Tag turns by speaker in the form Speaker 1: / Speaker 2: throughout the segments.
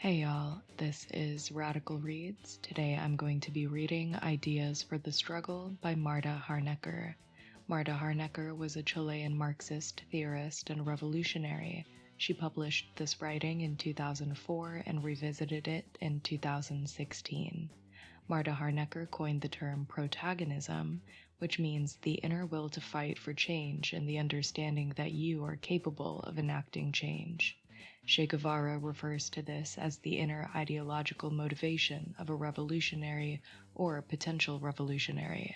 Speaker 1: Hey y'all, this is Radical Reads. Today I'm going to be reading Ideas for the Struggle by Marta Harnecker. Marta Harnecker was a Chilean Marxist theorist and revolutionary. She published this writing in 2004 and revisited it in 2016. Marta Harnecker coined the term protagonism, which means the inner will to fight for change and the understanding that you are capable of enacting change. Che Guevara refers to this as the inner ideological motivation of a revolutionary or a potential revolutionary.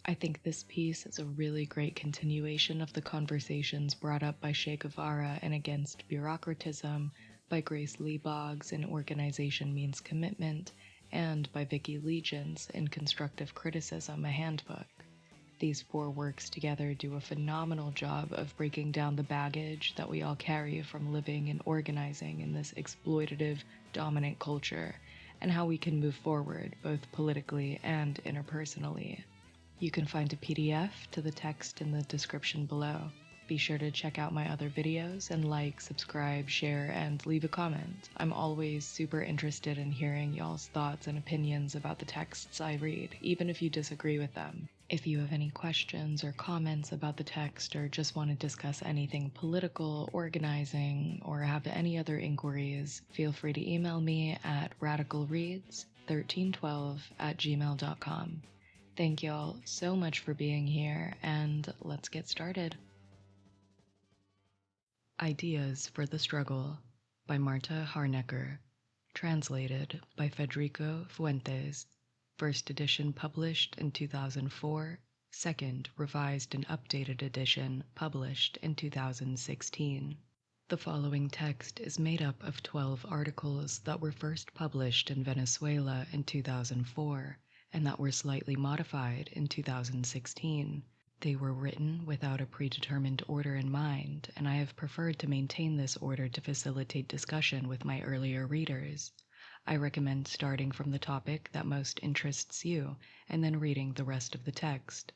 Speaker 1: I think this piece is a really great continuation of the conversations brought up by Che Guevara in Against Bureaucratism, by Grace Lee Boggs in Organization Means Commitment, and by Vicky Legends in Constructive Criticism, a Handbook. These four works together do a phenomenal job of breaking down the baggage that we all carry from living and organizing in this exploitative, dominant culture, and how we can move forward both politically and interpersonally. You can find a PDF to the text in the description below. Be sure to check out my other videos and like, subscribe, share, and leave a comment. I'm always super interested in hearing y'all's thoughts and opinions about the texts I read, even if you disagree with them. If you have any questions or comments about the text or just want to discuss anything political, organizing, or have any other inquiries, feel free to email me at radicalreads1312@gmail.com. Thank y'all so much for being here, and let's get started. Ideas for the Struggle by Marta Harnecker, translated by Federico Fuentes, first edition published in 2004, second revised and updated edition published in 2016. The following text is made up of 12 articles that were first published in Venezuela in 2004 and that were slightly modified in 2016. They were written without a predetermined order in mind, and I have preferred to maintain this order to facilitate discussion with my earlier readers. I recommend starting from the topic that most interests you and then reading the rest of the text.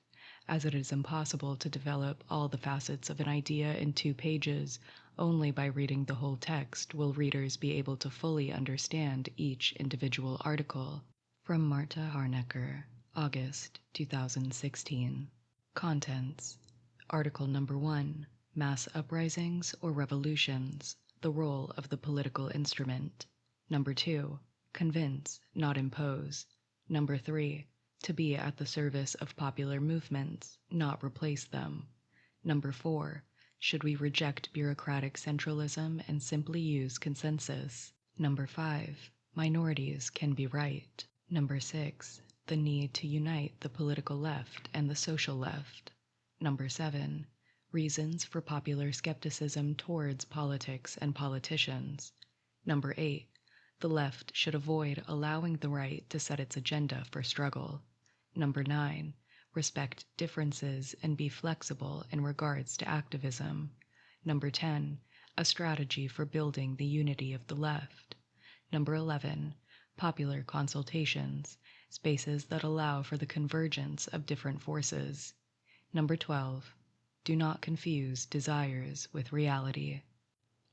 Speaker 1: As it is impossible to develop all the facets of an idea in 2 pages, only by reading the whole text will readers be able to fully understand each individual article. From Marta Harnecker, August 2016. Contents. Article number 1. Mass Uprisings or Revolutions, the Role of the Political Instrument. Number 2. Convince, not impose. Number 3. To be at the service of popular movements, not replace them. Number 4. Should we reject bureaucratic centralism and simply use consensus? Number 5. Minorities Can Be Right. Number 6. The need to unite the political left and the social left. Number 7. Reasons for popular skepticism towards politics and politicians. Number 8. The left should avoid allowing the right to set its agenda for struggle. Number 9. Respect differences and be flexible in regards to activism. Number 10. A strategy for building the unity of the left. Number 11. Popular consultations, spaces that allow for the convergence of different forces. Number 12. Do not confuse desires with reality.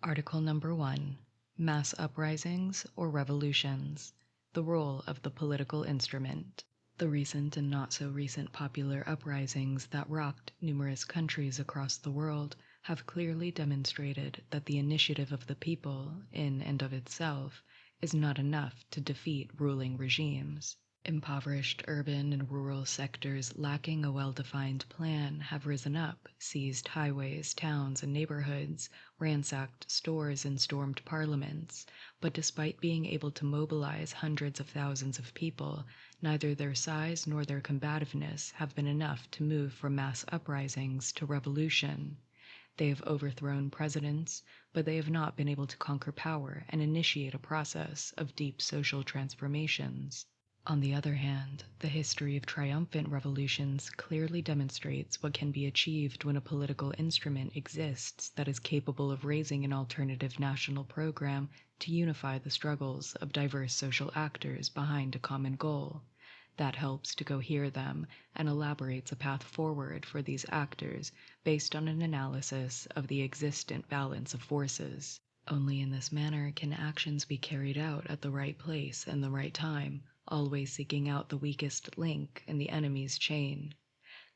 Speaker 1: Article number 1. Mass uprisings or revolutions, the role of the political instrument. The recent and not so recent popular uprisings that rocked numerous countries across the world have clearly demonstrated that the initiative of the people, in and of itself, is not enough to defeat ruling regimes. Impoverished urban and rural sectors lacking a well-defined plan have risen up, seized highways, towns, and neighborhoods, ransacked stores, and stormed parliaments. But despite being able to mobilize hundreds of thousands of people, neither their size nor their combativeness have been enough to move from mass uprisings to revolution. They have overthrown presidents, but they have not been able to conquer power and initiate a process of deep social transformations. On the other hand, the history of triumphant revolutions clearly demonstrates what can be achieved when a political instrument exists that is capable of raising an alternative national program to unify the struggles of diverse social actors behind a common goal. That helps to cohere them and elaborates a path forward for these actors based on an analysis of the existent balance of forces. Only in this manner can actions be carried out at the right place and the right time, always seeking out the weakest link in the enemy's chain.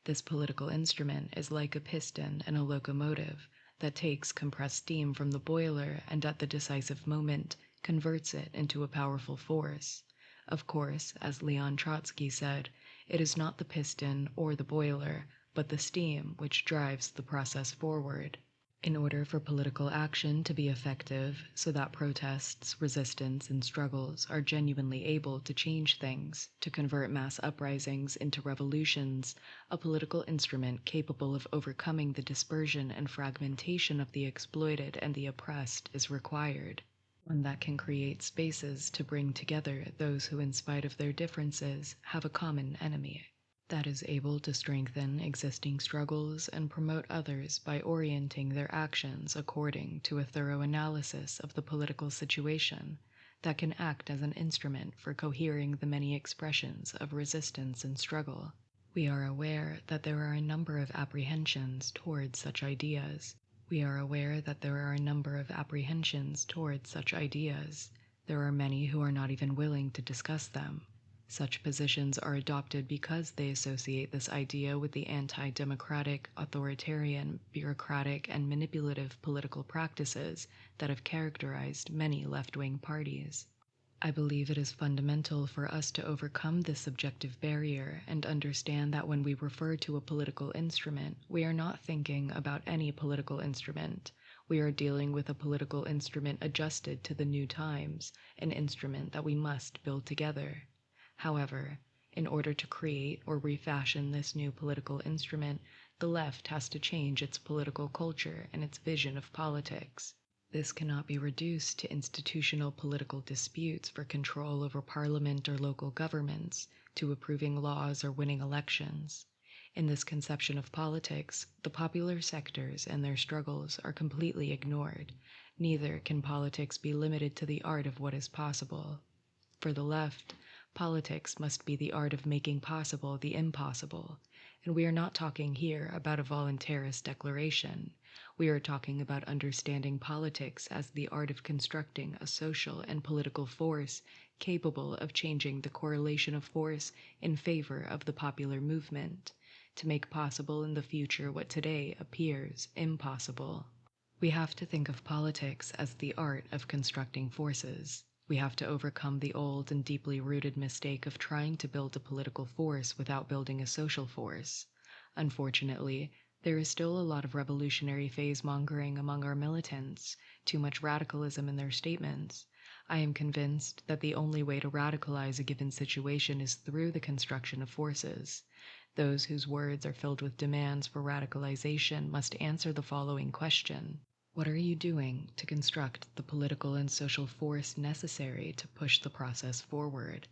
Speaker 1: This political instrument is like a piston in a locomotive that takes compressed steam from the boiler and at the decisive moment converts it into a powerful force. Of course, as Leon Trotsky said, it is not the piston or the boiler, but the steam which drives the process forward. In order for political action to be effective, so that protests, resistance, and struggles are genuinely able to change things, to convert mass uprisings into revolutions, a political instrument capable of overcoming the dispersion and fragmentation of the exploited and the oppressed is required. One that can create spaces to bring together those who, in spite of their differences, have a common enemy. That is able to strengthen existing struggles and promote others by orienting their actions according to a thorough analysis of the political situation, that can act as an instrument for cohering the many expressions of resistance and struggle. We are aware that there are a number of apprehensions towards such ideas. There are many who are not even willing to discuss them. Such positions are adopted because they associate this idea with the anti-democratic, authoritarian, bureaucratic, and manipulative political practices that have characterized many left-wing parties. I believe it is fundamental for us to overcome this subjective barrier and understand that when we refer to a political instrument, we are not thinking about any political instrument. We are dealing with a political instrument adjusted to the new times, an instrument that we must build together. However, in order to create or refashion this new political instrument, the left has to change its political culture and its vision of politics. This cannot be reduced to institutional political disputes for control over parliament or local governments, to approving laws or winning elections. In this conception of politics, the popular sectors and their struggles are completely ignored. Neither can politics be limited to the art of what is possible. For the left, politics must be the art of making possible the impossible, and we are not talking here about a voluntarist declaration. We are talking about understanding politics as the art of constructing a social and political force capable of changing the correlation of force in favor of the popular movement, to make possible in the future what today appears impossible. We have to think of politics as the art of constructing forces. We have to overcome the old and deeply rooted mistake of trying to build a political force without building a social force. Unfortunately, there is still a lot of revolutionary phase-mongering among our militants, too much radicalism in their statements. I am convinced that the only way to radicalize a given situation is through the construction of forces. Those whose words are filled with demands for radicalization must answer the following question. What are you doing to construct the political and social force necessary to push the process forward?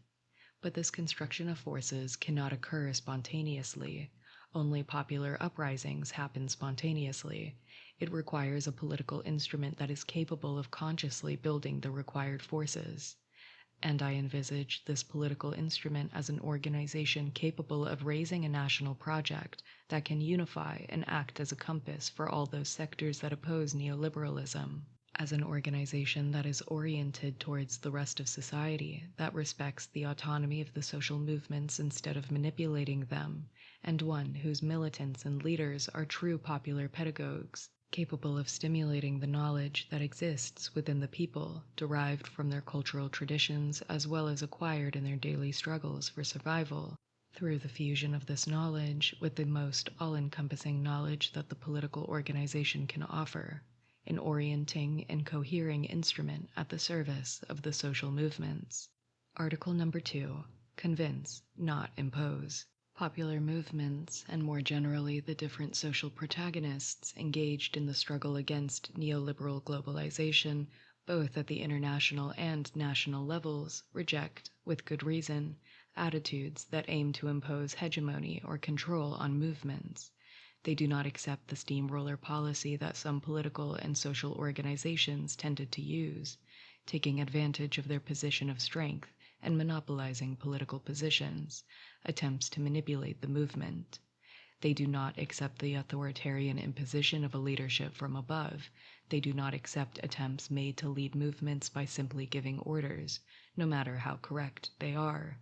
Speaker 1: But this construction of forces cannot occur spontaneously. Only popular uprisings happen spontaneously. It requires a political instrument that is capable of consciously building the required forces. And I envisage this political instrument as an organization capable of raising a national project that can unify and act as a compass for all those sectors that oppose neoliberalism, as an organization that is oriented towards the rest of society, that respects the autonomy of the social movements instead of manipulating them, and one whose militants and leaders are true popular pedagogues, capable of stimulating the knowledge that exists within the people, derived from their cultural traditions as well as acquired in their daily struggles for survival, through the fusion of this knowledge with the most all-encompassing knowledge that the political organization can offer, an orienting and cohering instrument at the service of the social movements. Article number 2. Convince, not impose. Popular movements, and more generally the different social protagonists engaged in the struggle against neoliberal globalization, both at the international and national levels, reject, with good reason, attitudes that aim to impose hegemony or control on movements. They do not accept the steamroller policy that some political and social organizations tended to use, taking advantage of their position of strength and monopolizing political positions, attempts to manipulate the movement. They do not accept the authoritarian imposition of a leadership from above. They do not accept attempts made to lead movements by simply giving orders, no matter how correct they are.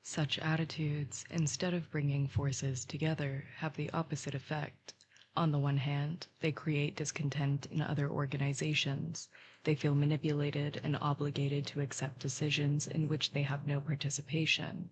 Speaker 1: Such attitudes, instead of bringing forces together, have the opposite effect. On the one hand, they create discontent in other organizations. They feel manipulated and obligated to accept decisions in which they have no participation.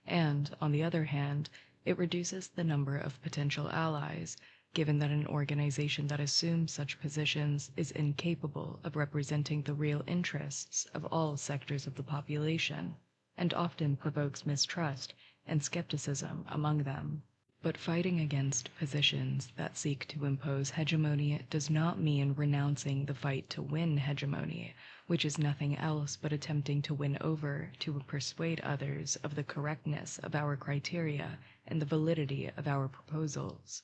Speaker 1: And, on the other hand, it reduces the number of potential allies, given that an organization that assumes such positions is incapable of representing the real interests of all sectors of the population, and often provokes mistrust and skepticism among them. But fighting against positions that seek to impose hegemony does not mean renouncing the fight to win hegemony, which is nothing else but attempting to win over to persuade others of the correctness of our criteria and the validity of our proposals.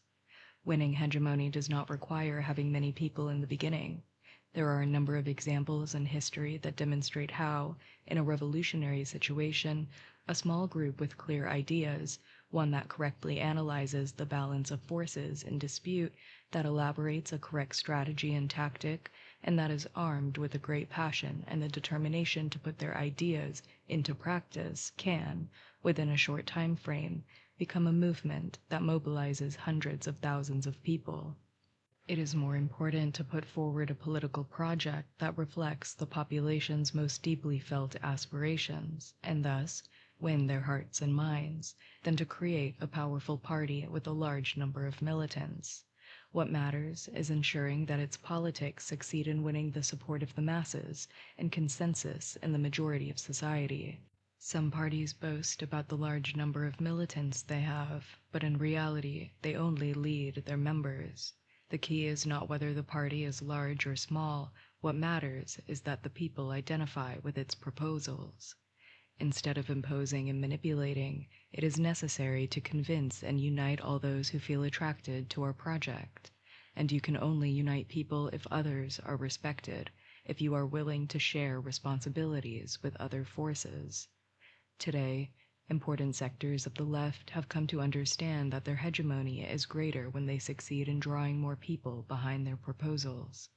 Speaker 1: Winning hegemony does not require having many people in the beginning. There are a number of examples in history that demonstrate how, in a revolutionary situation, a small group with clear ideas, one that correctly analyzes the balance of forces in dispute, that elaborates a correct strategy and tactic, and that is armed with a great passion and the determination to put their ideas into practice, can, within a short time frame, become a movement that mobilizes hundreds of thousands of people. It is more important to put forward a political project that reflects the population's most deeply felt aspirations, and thus win their hearts and minds, than to create a powerful party with a large number of militants. What matters is ensuring that its politics succeed in winning the support of the masses and consensus in the majority of society. Some parties boast about the large number of militants they have, but in reality, they only lead their members. The key is not whether the party is large or small. What matters is that the people identify with its proposals. Instead of imposing and manipulating, it is necessary to convince and unite all those who feel attracted to our project. And you can only unite people if others are respected, if you are willing to share responsibilities with other forces. Today, important sectors of the left have come to understand that their hegemony is greater when they succeed in drawing more people behind their proposals,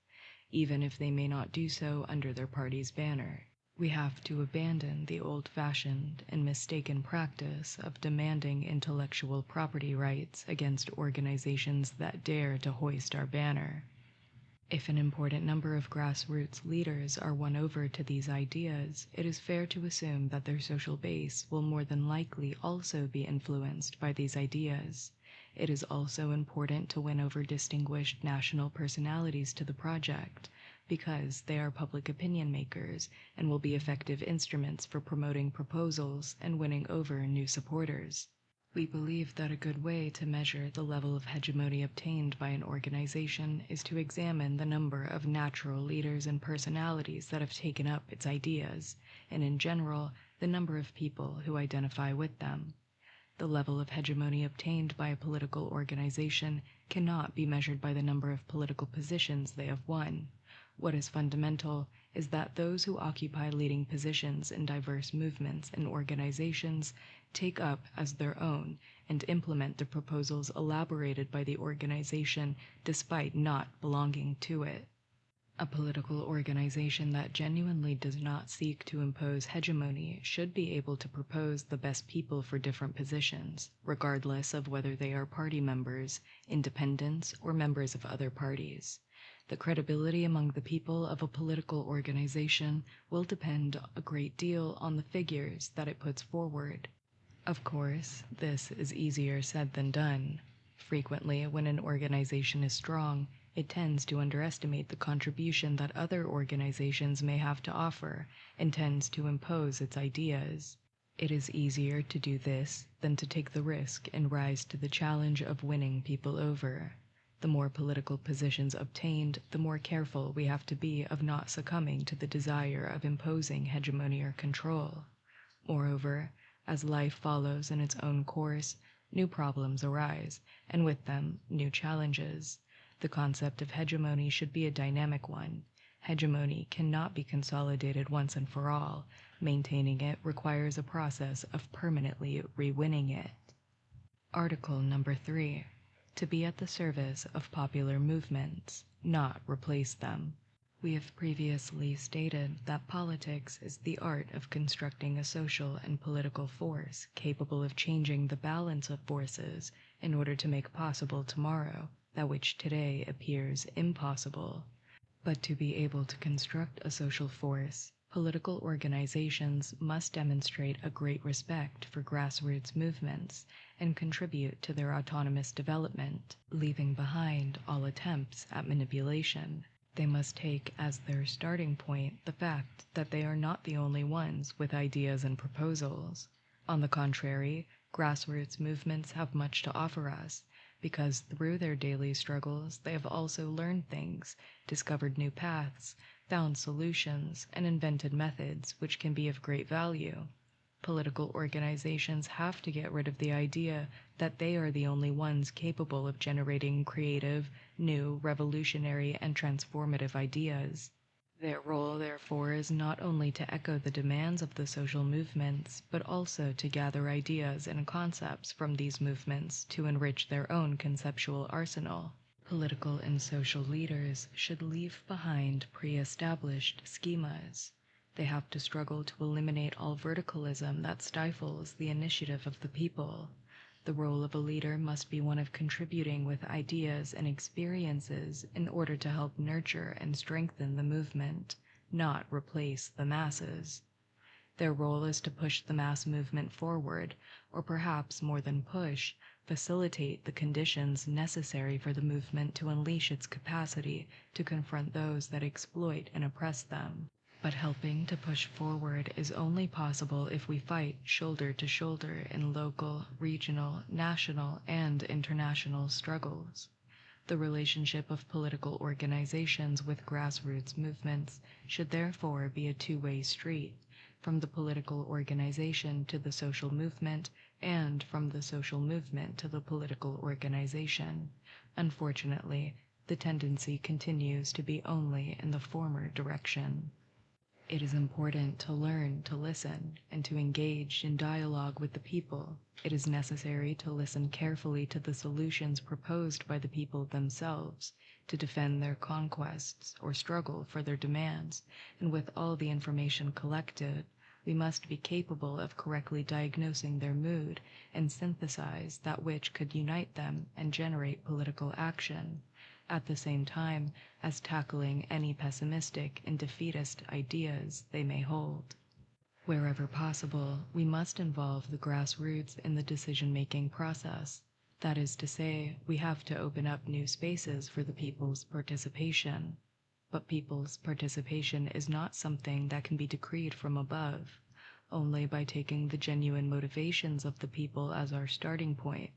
Speaker 1: even if they may not do so under their party's banner. We have to abandon the old-fashioned and mistaken practice of demanding intellectual property rights against organizations that dare to hoist our banner. If an important number of grassroots leaders are won over to these ideas, it is fair to assume that their social base will more than likely also be influenced by these ideas. It is also important to win over distinguished national personalities to the project, because they are public opinion makers and will be effective instruments for promoting proposals and winning over new supporters. We believe that a good way to measure the level of hegemony obtained by an organization is to examine the number of natural leaders and personalities that have taken up its ideas, and in general, the number of people who identify with them. The level of hegemony obtained by a political organization cannot be measured by the number of political positions they have won. What is fundamental is that those who occupy leading positions in diverse movements and organizations take up as their own and implement the proposals elaborated by the organization despite not belonging to it. A political organization that genuinely does not seek to impose hegemony should be able to propose the best people for different positions, regardless of whether they are party members, independents, or members of other parties. The credibility among the people of a political organization will depend a great deal on the figures that it puts forward. Of course, this is easier said than done. Frequently, when an organization is strong, it tends to underestimate the contribution that other organizations may have to offer and tends to impose its ideas. It is easier to do this than to take the risk and rise to the challenge of winning people over. The more political positions obtained, the more careful we have to be of not succumbing to the desire of imposing hegemony or control. Moreover, as life follows in its own course, new problems arise, and with them, new challenges. The concept of hegemony should be a dynamic one. Hegemony cannot be consolidated once and for all. Maintaining it requires a process of permanently re-winning it. Article number 3. To be at the service of popular movements. not replace them. We have previously stated that politics is the art of constructing a social and political force capable of changing the balance of forces in order to make possible tomorrow that which today appears impossible. But to be able to construct a social force, political organizations must demonstrate a great respect for grassroots movements and contribute to their autonomous development, leaving behind all attempts at manipulation. They must take as their starting point the fact that they are not the only ones with ideas and proposals. On the contrary, grassroots movements have much to offer us, because through their daily struggles they have also learned things, discovered new paths, found solutions, and invented methods which can be of great value. Political organizations have to get rid of the idea that they are the only ones capable of generating creative, new, revolutionary, and transformative ideas. Their role, therefore, is not only to echo the demands of the social movements, but also to gather ideas and concepts from these movements to enrich their own conceptual arsenal. Political and social leaders should leave behind pre-established schemas. They have to struggle to eliminate all verticalism that stifles the initiative of the people. The role of a leader must be one of contributing with ideas and experiences in order to help nurture and strengthen the movement, not replace the masses. Their role is to push the mass movement forward, or perhaps more than push, facilitate the conditions necessary for the movement to unleash its capacity to confront those that exploit and oppress them. But helping to push forward is only possible if we fight shoulder to shoulder in local, regional, national, and international struggles. The relationship of political organizations with grassroots movements should therefore be a two-way street, from the political organization to the social movement, and from the social movement to the political organization. Unfortunately, the tendency continues to be only in the former direction. It is important to learn to listen and to engage in dialogue with the people. It is necessary to listen carefully to the solutions proposed by the people themselves, to defend their conquests or struggle for their demands, and with all the information collected, we must be capable of correctly diagnosing their mood and synthesize that which could unite them and generate political action, at the same time as tackling any pessimistic and defeatist ideas they may hold. Wherever possible, we must involve the grassroots in the decision-making process. That is to say, we have to open up new spaces for the people's participation. But people's participation is not something that can be decreed from above. Only by taking the genuine motivations of the people as our starting point,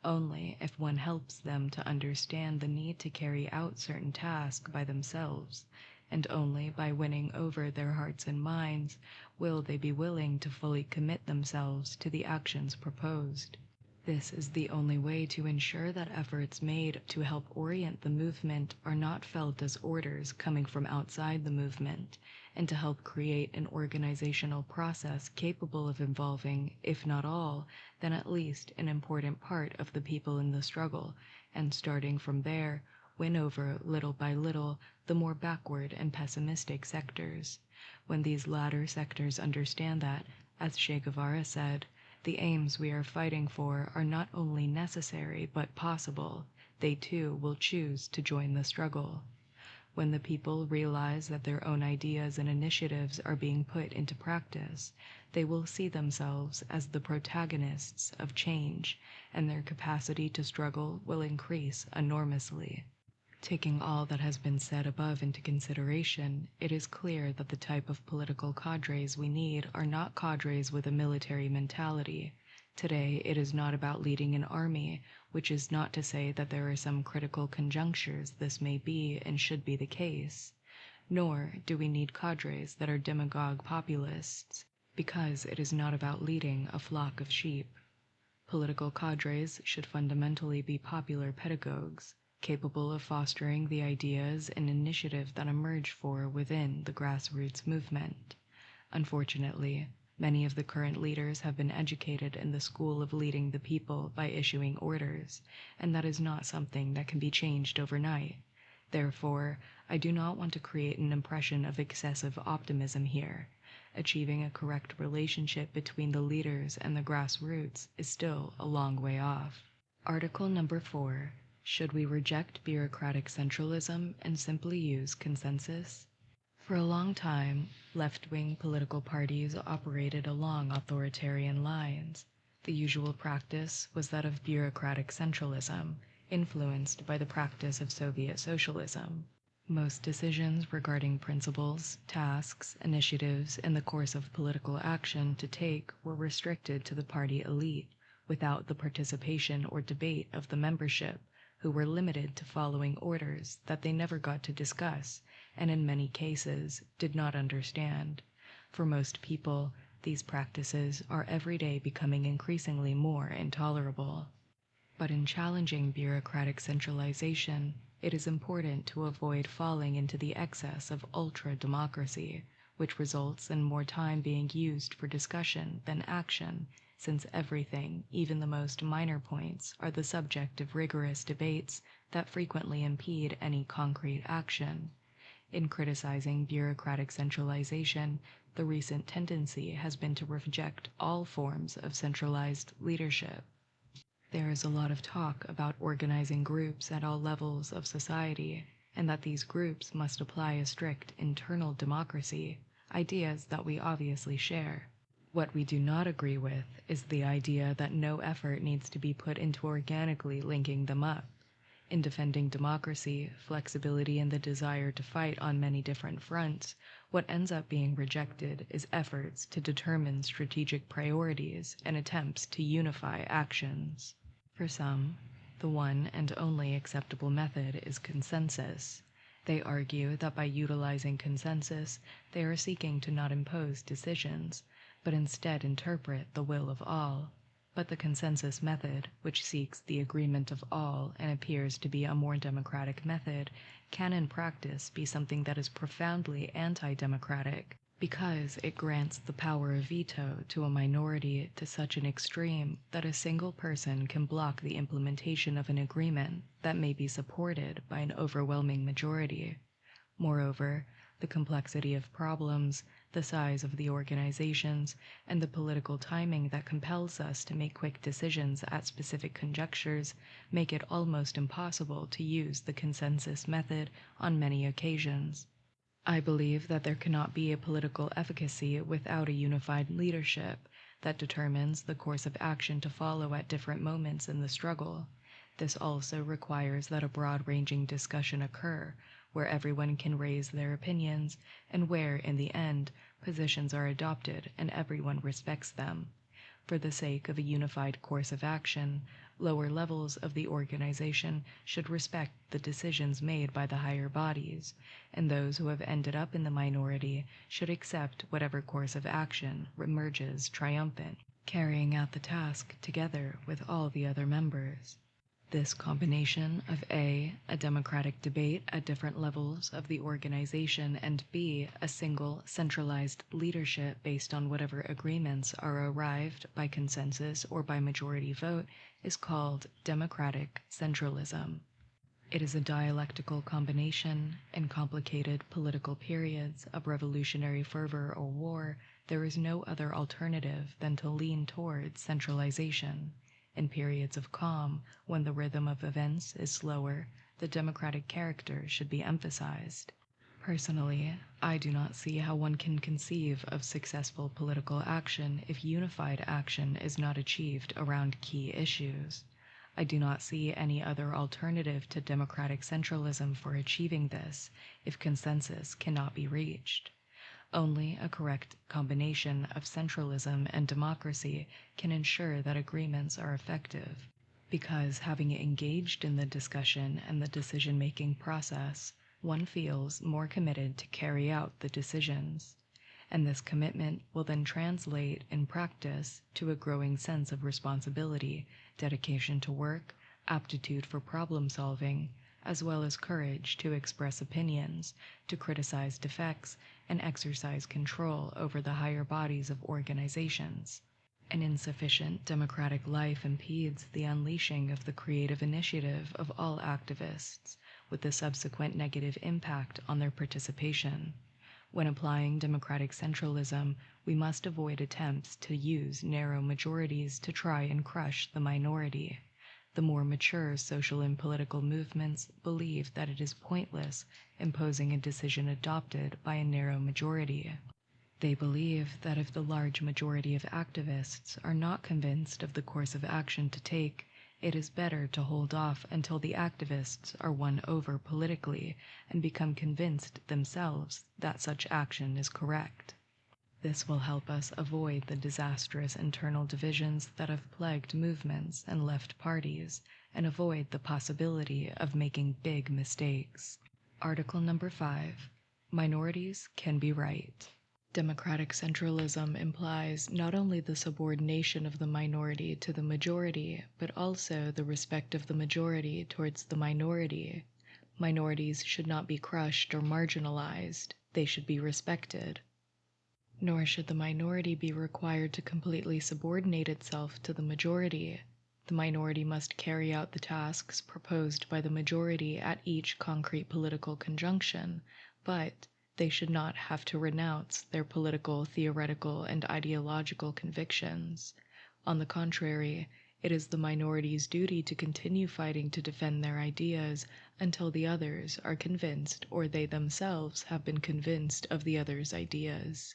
Speaker 1: only if one helps them to understand the need to carry out certain tasks by themselves, and only by winning over their hearts and minds will they be willing to fully commit themselves to the actions proposed. This is the only way to ensure that efforts made to help orient the movement are not felt as orders coming from outside the movement, and to help create an organizational process capable of involving, if not all, then at least an important part of the people in the struggle, and starting from there, win over little by little the more backward and pessimistic sectors. When these latter sectors understand that, as Che Guevara said, the aims we are fighting for are not only necessary but possible, they too will choose to join the struggle. When the people realize that their own ideas and initiatives are being put into practice, they will see themselves as the protagonists of change, and their capacity to struggle will increase enormously. Taking all that has been said above into consideration, it is clear that the type of political cadres we need are not cadres with a military mentality. Today, it is not about leading an army, which is not to say that there are some critical conjunctures this may be and should be the case. Nor do we need cadres that are demagogue populists, because it is not about leading a flock of sheep. Political cadres should fundamentally be popular pedagogues, capable of fostering the ideas and initiative that emerge within the grassroots movement. Unfortunately, many of the current leaders have been educated in the school of leading the people by issuing orders, and that is not something that can be changed overnight. Therefore, I do not want to create an impression of excessive optimism here. Achieving a correct relationship between the leaders and the grassroots is still a long way off. Article number 4. Should we reject bureaucratic centralism and simply use consensus? For a long time, left-wing political parties operated along authoritarian lines. The usual practice was that of bureaucratic centralism, influenced by the practice of Soviet socialism. Most decisions regarding principles, tasks, initiatives in the course of political action to take were restricted to the party elite, without the participation or debate of the membership, who were limited to following orders that they never got to discuss and in many cases did not understand. For most people, these practices are every day becoming increasingly more intolerable. But in challenging bureaucratic centralization, it is important to avoid falling into the excess of ultra-democracy, which results in more time being used for discussion than action, since everything, even the most minor points, are the subject of rigorous debates that frequently impede any concrete action. In criticizing bureaucratic centralization, the recent tendency has been to reject all forms of centralized leadership. There is a lot of talk about organizing groups at all levels of society, and that these groups must apply a strict internal democracy, ideas that we obviously share. What we do not agree with is the idea that no effort needs to be put into organically linking them up. In defending democracy, flexibility, and the desire to fight on many different fronts, what ends up being rejected is efforts to determine strategic priorities and attempts to unify actions. For some, the one and only acceptable method is consensus. They argue that by utilizing consensus, they are seeking to not impose decisions, but instead interpret the will of all. But the consensus method, which seeks the agreement of all and appears to be a more democratic method, can in practice be something that is profoundly anti-democratic, because it grants the power of veto to a minority to such an extreme that a single person can block the implementation of an agreement that may be supported by an overwhelming majority. Moreover, the complexity of problems, the size of the organizations, and the political timing that compels us to make quick decisions at specific conjunctures make it almost impossible to use the consensus method on many occasions. I believe that there cannot be a political efficacy without a unified leadership that determines the course of action to follow at different moments in the struggle. This also requires that a broad-ranging discussion occur, where everyone can raise their opinions, and where, in the end, positions are adopted and everyone respects them. For the sake of a unified course of action, lower levels of the organization should respect the decisions made by the higher bodies, and those who have ended up in the minority should accept whatever course of action emerges triumphant, carrying out the task together with all the other members. This combination of A, a democratic debate at different levels of the organization, and B, a single, centralized leadership based on whatever agreements are arrived by consensus or by majority vote, is called democratic centralism. It is a dialectical combination. In complicated political periods of revolutionary fervor or war, there is no other alternative than to lean towards centralization. In periods of calm, when the rhythm of events is slower, the democratic character should be emphasized. Personally, I do not see how one can conceive of successful political action if unified action is not achieved around key issues. I do not see any other alternative to democratic centralism for achieving this if consensus cannot be reached. Only a correct combination of centralism and democracy can ensure that agreements are effective, because having engaged in the discussion and the decision-making process, one feels more committed to carry out the decisions, and this commitment will then translate in practice to a growing sense of responsibility, dedication to work, aptitude for problem-solving, as well as courage to express opinions, to criticize defects, and exercise control over the higher bodies of organizations. An insufficient democratic life impedes the unleashing of the creative initiative of all activists, with the subsequent negative impact on their participation. When applying democratic centralism, we must avoid attempts to use narrow majorities to try and crush the minority. The more mature social and political movements believe that it is pointless imposing a decision adopted by a narrow majority. They believe that if the large majority of activists are not convinced of the course of action to take, it is better to hold off until the activists are won over politically and become convinced themselves that such action is correct. This will help us avoid the disastrous internal divisions that have plagued movements and left parties, and avoid the possibility of making big mistakes. Article number 5. Minorities Can Be Right. Democratic centralism implies not only the subordination of the minority to the majority, but also the respect of the majority towards the minority. Minorities should not be crushed or marginalized, they should be respected. Nor should the minority be required to completely subordinate itself to the majority. The minority must carry out the tasks proposed by the majority at each concrete political conjunction, but they should not have to renounce their political, theoretical, and ideological convictions. On the contrary, it is the minority's duty to continue fighting to defend their ideas until the others are convinced or they themselves have been convinced of the others' ideas.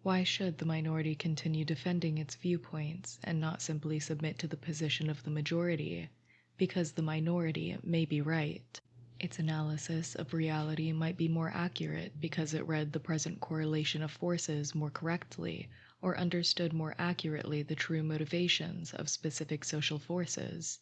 Speaker 1: Why should the minority continue defending its viewpoints and not simply submit to the position of the majority? Because the minority may be right. Its analysis of reality might be more accurate because it read the present correlation of forces more correctly, or understood more accurately the true motivations of specific social forces.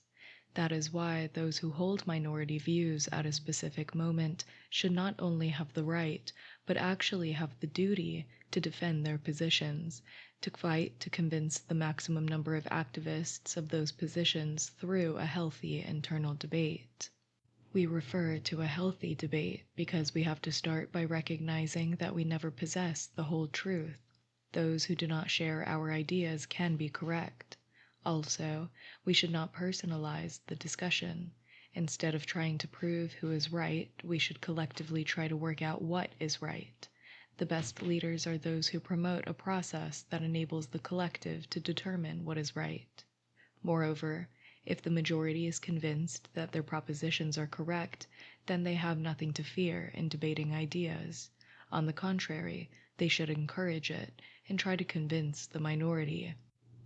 Speaker 1: That is why those who hold minority views at a specific moment should not only have the right, but actually have the duty to defend their positions, to fight to convince the maximum number of activists of those positions through a healthy internal debate. We refer to a healthy debate because we have to start by recognizing that we never possess the whole truth. Those who do not share our ideas can be correct. Also, we should not personalize the discussion. Instead of trying to prove who is right, we should collectively try to work out what is right. The best leaders are those who promote a process that enables the collective to determine what is right. Moreover, if the majority is convinced that their propositions are correct, then they have nothing to fear in debating ideas. On the contrary, they should encourage it and try to convince the minority.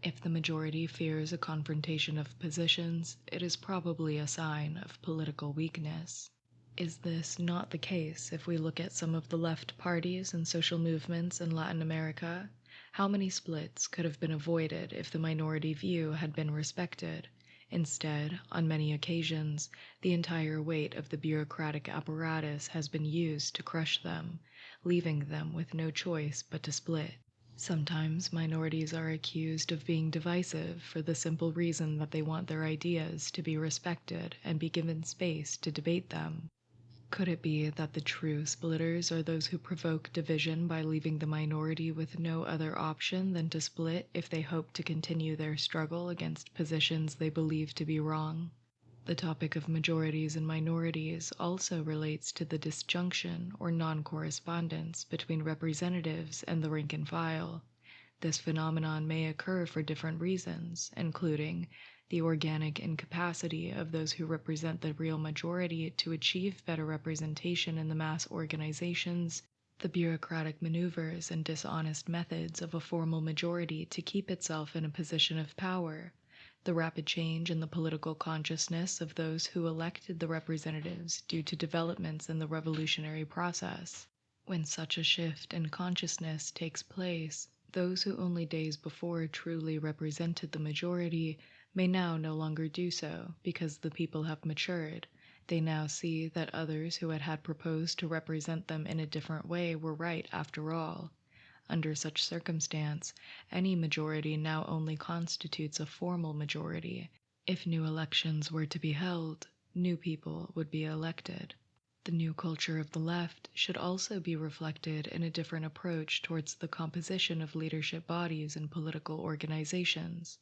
Speaker 1: If the majority fears a confrontation of positions, it is probably a sign of political weakness. Is this not the case if we look at some of the left parties and social movements in Latin America? How many splits could have been avoided if the minority view had been respected? Instead, on many occasions, the entire weight of the bureaucratic apparatus has been used to crush them, leaving them with no choice but to split. Sometimes minorities are accused of being divisive for the simple reason that they want their ideas to be respected and be given space to debate them. Could it be that the true splitters are those who provoke division by leaving the minority with no other option than to split if they hope to continue their struggle against positions they believe to be wrong? The topic of majorities and minorities also relates to the disjunction or non-correspondence between representatives and the rank and file. This phenomenon may occur for different reasons, including the organic incapacity of those who represent the real majority to achieve better representation in the mass organizations, the bureaucratic maneuvers and dishonest methods of a formal majority to keep itself in a position of power, the rapid change in the political consciousness of those who elected the representatives due to developments in the revolutionary process. When such a shift in consciousness takes place, those who only days before truly represented the majority may now no longer do so because the people have matured. They now see that others who had proposed to represent them in a different way were right after all. Under such circumstance, any majority now only constitutes a formal majority. If new elections were to be held, new people would be elected. The new culture of the left should also be reflected in a different approach towards the composition of leadership bodies and political organizations.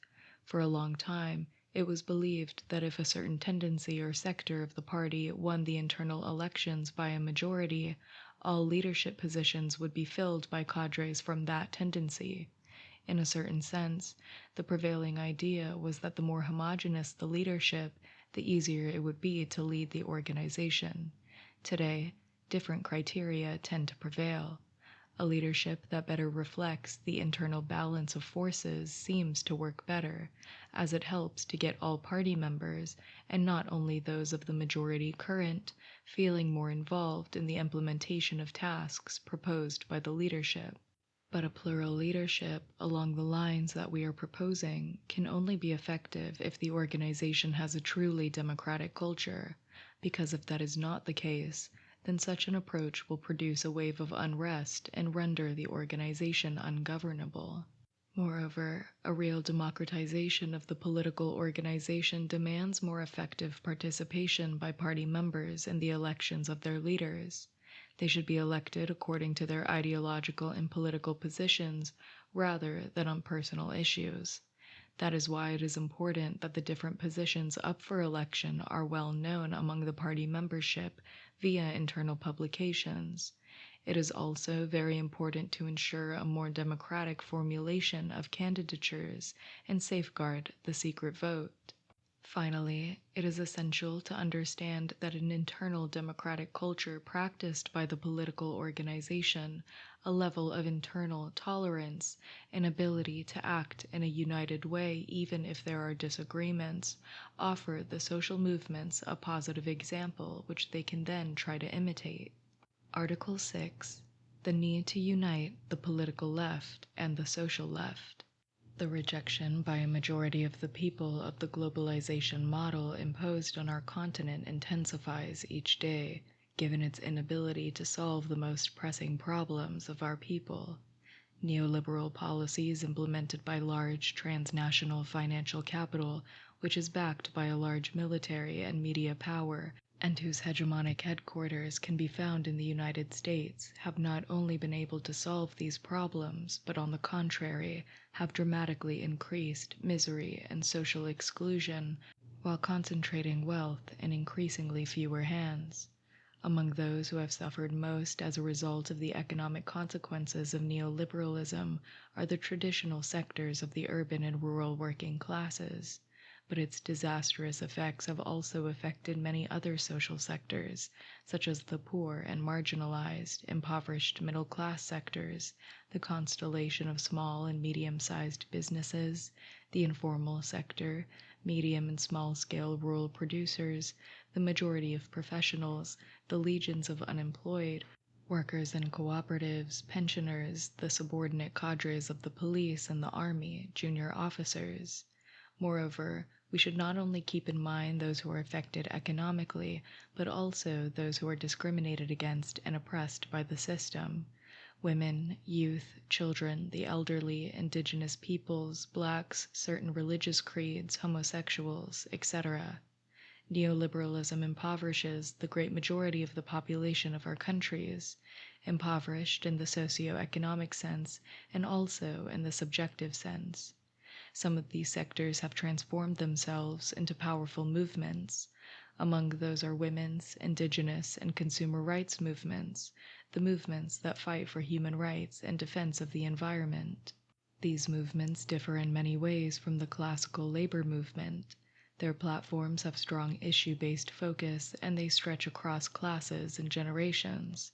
Speaker 1: For a long time, It was believed that if a certain tendency or sector of the party won the internal elections by a majority, all leadership positions would be filled by cadres from that tendency. In a certain sense, the prevailing idea was that the more homogeneous the leadership, the easier it would be to lead the organization. Today, different criteria tend to prevail. A leadership that better reflects the internal balance of forces seems to work better, as it helps to get all party members, and not only those of the majority current, feeling more involved in the implementation of tasks proposed by the leadership. But a plural leadership along the lines that we are proposing can only be effective if the organization has a truly democratic culture, because if that is not the case, then such an approach will produce a wave of unrest and render the organization ungovernable. Moreover, a real democratization of the political organization demands more effective participation by party members in the elections of their leaders. They should be elected according to their ideological and political positions rather than on personal issues. That is why it is important that the different positions up for election are well known among the party membership via internal publications. It is also very important to ensure a more democratic formulation of candidatures and safeguard the secret vote. Finally, it is essential to understand that an internal democratic culture practiced by the political organization, a level of internal tolerance, an ability to act in a united way even if there are disagreements, offer the social movements a positive example which they can then try to imitate. Article 6. The need to unite the political left and the social left. The rejection by a majority of the people of the globalization model imposed on our continent intensifies each day, given its inability to solve the most pressing problems of our people. Neoliberal policies implemented by large transnational financial capital, which is backed by a large military and media power, and whose hegemonic headquarters can be found in the United States, have not only been able to solve these problems, but on the contrary, have dramatically increased misery and social exclusion, while concentrating wealth in increasingly fewer hands. Among those who have suffered most as a result of the economic consequences of neoliberalism are the traditional sectors of the urban and rural working classes. But its disastrous effects have also affected many other social sectors, such as the poor and marginalized, impoverished middle-class sectors, the constellation of small and medium-sized businesses, the informal sector, medium and small-scale rural producers, the majority of professionals, the legions of unemployed, workers and cooperatives, pensioners, the subordinate cadres of the police and the army, junior officers. Moreover, we should not only keep in mind those who are affected economically, but also those who are discriminated against and oppressed by the system. Women, youth, children, the elderly, indigenous peoples, blacks, certain religious creeds, homosexuals, etc. Neoliberalism impoverishes the great majority of the population of our countries, impoverished in the socio-economic sense and also in the subjective sense. Some of these sectors have transformed themselves into powerful movements. Among those are women's, indigenous, and consumer rights movements, the movements that fight for human rights and defense of the environment. These movements differ in many ways from the classical labor movement. Their platforms have strong issue-based focus, and they stretch across classes and generations.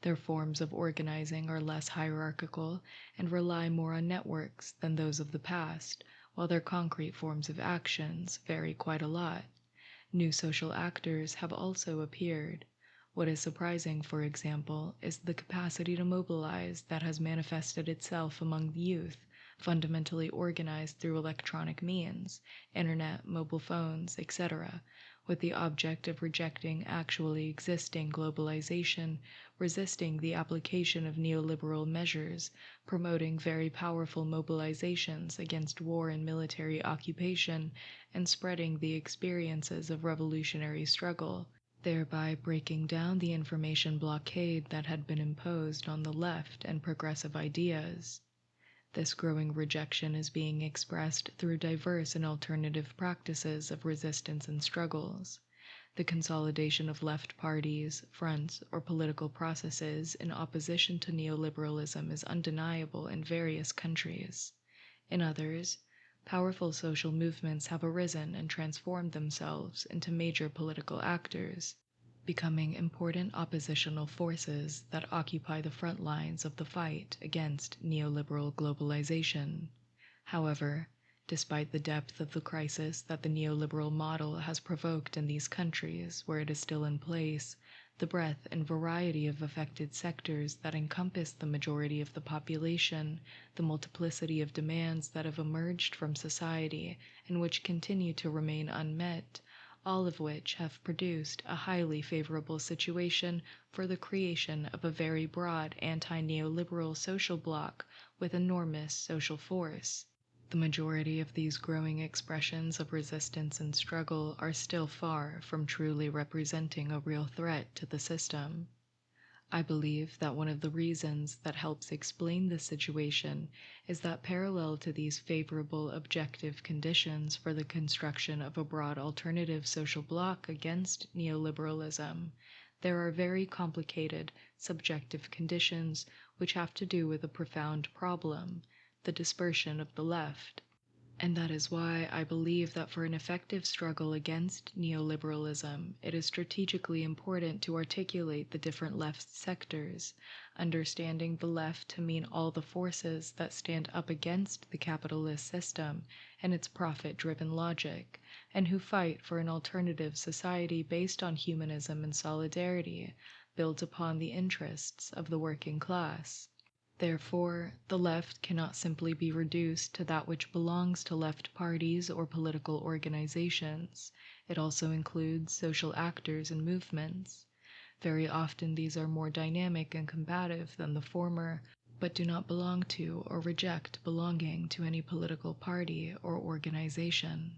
Speaker 1: Their forms of organizing are less hierarchical and rely more on networks than those of the past, while their concrete forms of actions vary quite a lot. New social actors have also appeared. What is surprising, for example, is the capacity to mobilize that has manifested itself among the youth, fundamentally organized through electronic means, internet, mobile phones, etc., with the object of rejecting actually existing globalization, resisting the application of neoliberal measures, promoting very powerful mobilizations against war and military occupation, and spreading the experiences of revolutionary struggle, thereby breaking down the information blockade that had been imposed on the left and progressive ideas. This growing rejection is being expressed through diverse and alternative practices of resistance and struggles. The consolidation of left parties, fronts, or political processes in opposition to neoliberalism is undeniable in various countries. In others, powerful social movements have arisen and transformed themselves into major political actors, becoming important oppositional forces that occupy the front lines of the fight against neoliberal globalization. However, despite the depth of the crisis that the neoliberal model has provoked in these countries where it is still in place, the breadth and variety of affected sectors that encompass the majority of the population, the multiplicity of demands that have emerged from society and which continue to remain unmet, all of which have produced a highly favorable situation for the creation of a very broad anti-neoliberal social bloc with enormous social force. The majority of these growing expressions of resistance and struggle are still far from truly representing a real threat to the system. I believe that one of the reasons that helps explain this situation is that parallel to these favorable objective conditions for the construction of a broad alternative social bloc against neoliberalism, there are very complicated subjective conditions which have to do with a profound problem, the dispersion of the left. And that is why I believe that for an effective struggle against neoliberalism, it is strategically important to articulate the different left sectors, understanding the left to mean all the forces that stand up against the capitalist system and its profit-driven logic, and who fight for an alternative society based on humanism and solidarity, built upon the interests of the working class. Therefore, the left cannot simply be reduced to that which belongs to left parties or political organizations. It also includes social actors and movements. Very often these are more dynamic and combative than the former, but do not belong to or reject belonging to any political party or organization.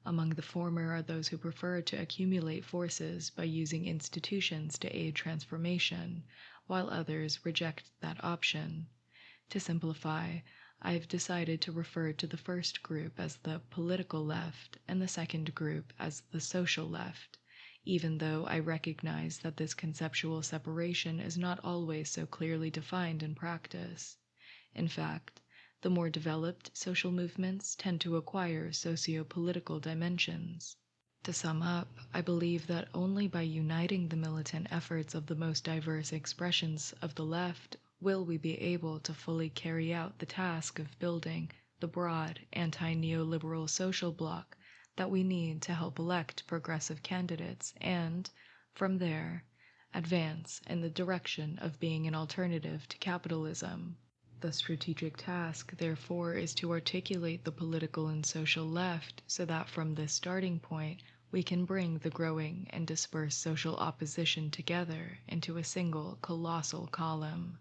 Speaker 1: Among the former are those who prefer to accumulate forces by using institutions to aid transformation, while others reject that option. To simplify, I have decided to refer to the first group as the political left and the second group as the social left, even though I recognize that this conceptual separation is not always so clearly defined in practice. In fact, the more developed social movements tend to acquire socio-political dimensions. To sum up, I believe that only by uniting the militant efforts of the most diverse expressions of the left will we be able to fully carry out the task of building the broad anti-neoliberal social bloc that we need to help elect progressive candidates and, from there, advance in the direction of being an alternative to capitalism. The strategic task, therefore, is to articulate the political and social left so that from this starting point we can bring the growing and dispersed social opposition together into a single colossal column.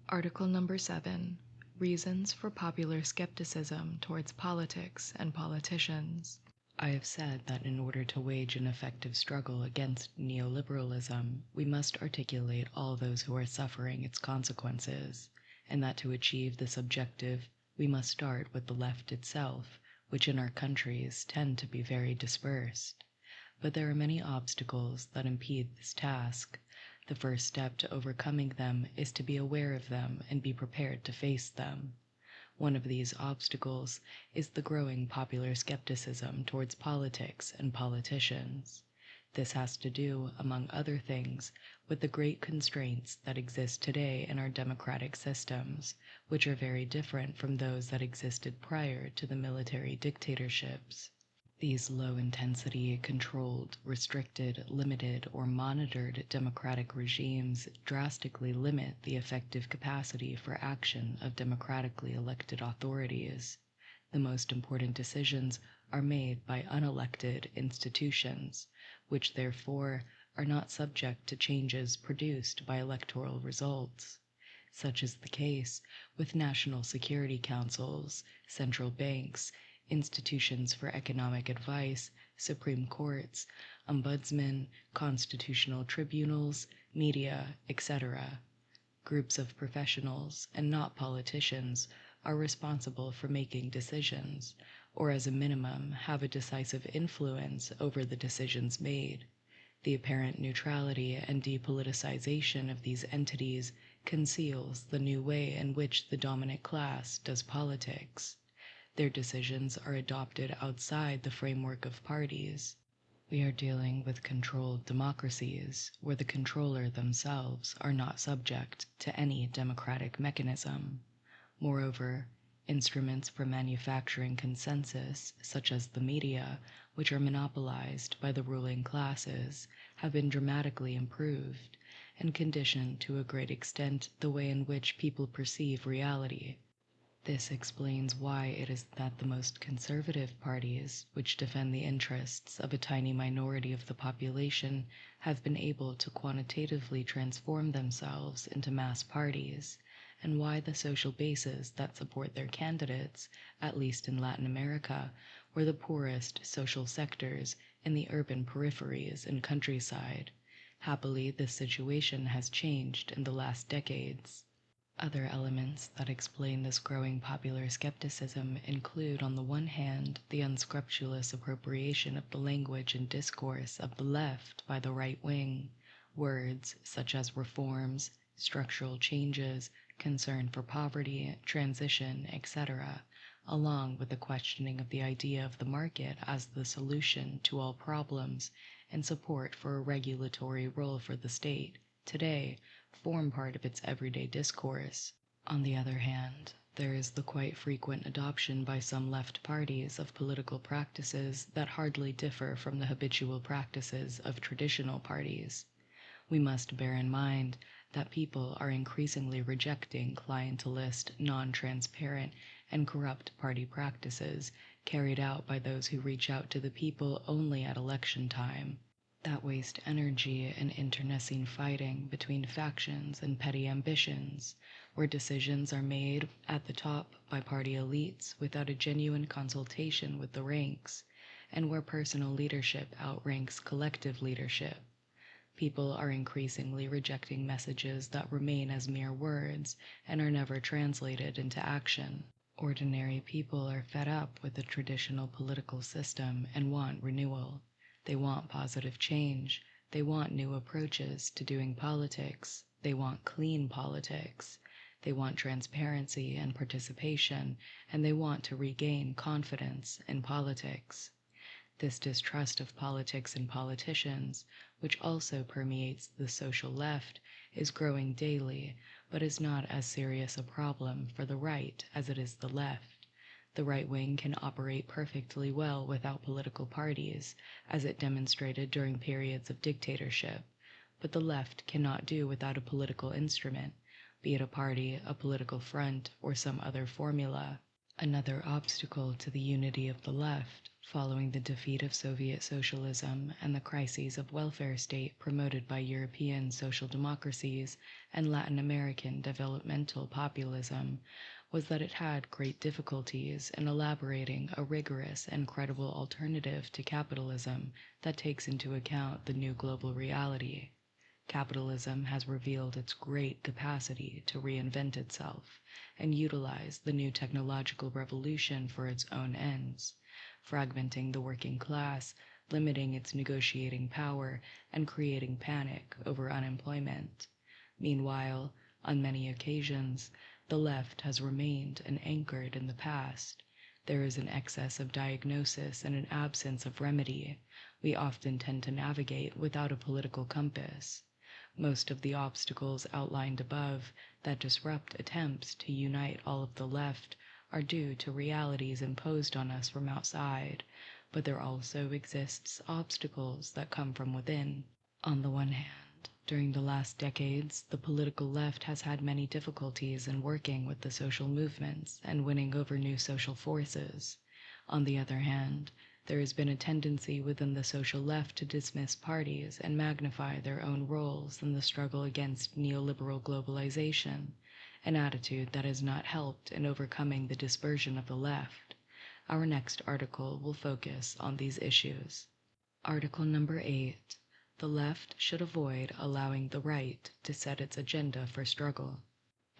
Speaker 1: Article number 7. Reasons for popular skepticism towards politics and politicians. I have said that in order to wage an effective struggle against neoliberalism, we must articulate all those who are suffering its consequences, and that to achieve this objective, we must start with the left itself, which in our countries tend to be very dispersed. But there are many obstacles that impede this task. The first step to overcoming them is to be aware of them and be prepared to face them. One of these obstacles is the growing popular skepticism towards politics and politicians. This has to do, among other things, with the great constraints that exist today in our democratic systems, which are very different from those that existed prior to the military dictatorships. These low-intensity, controlled, restricted, limited, or monitored democratic regimes drastically limit the effective capacity for action of democratically elected authorities. The most important decisions are made by unelected institutions, which therefore are not subject to changes produced by electoral results. Such is the case with national security councils, central banks, institutions for economic advice, supreme courts, ombudsmen, constitutional tribunals, media, etc. Groups of professionals, and not politicians, are responsible for making decisions, or as a minimum have a decisive influence over the decisions made. The apparent neutrality and depoliticization of these entities conceals the new way in which the dominant class does politics. Their decisions are adopted outside the framework of parties. We are dealing with controlled democracies where the controller themselves are not subject to any democratic mechanism. Moreover, instruments for manufacturing consensus, such as the media, which are monopolized by the ruling classes, have been dramatically improved and conditioned to a great extent the way in which people perceive reality. This explains why it is that the most conservative parties, which defend the interests of a tiny minority of the population, have been able to quantitatively transform themselves into mass parties, and why the social bases that support their candidates, at least in Latin America, were the poorest social sectors in the urban peripheries and countryside. Happily, this situation has changed in the last decades. Other elements that explain this growing popular skepticism include, on the one hand, the unscrupulous appropriation of the language and discourse of the left by the right wing. Words such as reforms, structural changes, concern for poverty, transition, etc., along with the questioning of the idea of the market as the solution to all problems and support for a regulatory role for the state, today form part of its everyday discourse. On the other hand, there is the quite frequent adoption by some left parties of political practices that hardly differ from the habitual practices of traditional parties. We must bear in mind that people are increasingly rejecting clientelist, non-transparent, and corrupt party practices carried out by those who reach out to the people only at election time, that waste energy in internecine fighting between factions and petty ambitions, where decisions are made at the top by party elites without a genuine consultation with the ranks, and where personal leadership outranks collective leadership. People are increasingly rejecting messages that remain as mere words and are never translated into action. Ordinary people are fed up with the traditional political system and want renewal. They want positive change. They want new approaches to doing politics. They want clean politics. They want transparency and participation, and they want to regain confidence in politics. This distrust of politics and politicians, which also permeates the social left, is growing daily, but is not as serious a problem for the right as it is the left. The right wing can operate perfectly well without political parties, as it demonstrated during periods of dictatorship, but the left cannot do without a political instrument, be it a party, a political front, or some other formula. Another obstacle to the unity of the left, following the defeat of Soviet socialism and the crises of welfare state promoted by European social democracies and Latin American developmental populism, was that it had great difficulties in elaborating a rigorous and credible alternative to capitalism that takes into account the new global reality. Capitalism has revealed its great capacity to reinvent itself and utilize the new technological revolution for its own ends, fragmenting the working class, limiting its negotiating power, and creating panic over unemployment. Meanwhile, on many occasions, the left has remained and anchored in the past. There is an excess of diagnosis and an absence of remedy. We often tend to navigate without a political compass. Most of the obstacles outlined above that disrupt attempts to unite all of the left are due to realities imposed on us from outside, but there also exists obstacles that come from within. On the one hand, during the last decades, the political left has had many difficulties in working with the social movements and winning over new social forces. On the other hand, there has been a tendency within the social left to dismiss parties and magnify their own roles in the struggle against neoliberal globalization, an attitude that has not helped in overcoming the dispersion of the left. Our next article will focus on these issues. Article number 8. The left should avoid allowing the right to set its agenda for struggle.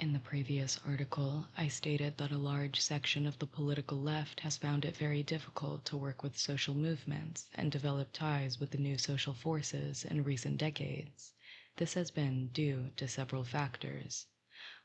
Speaker 1: In the previous article, I stated that a large section of the political left has found it very difficult to work with social movements and develop ties with the new social forces in recent decades. This has been due to several factors.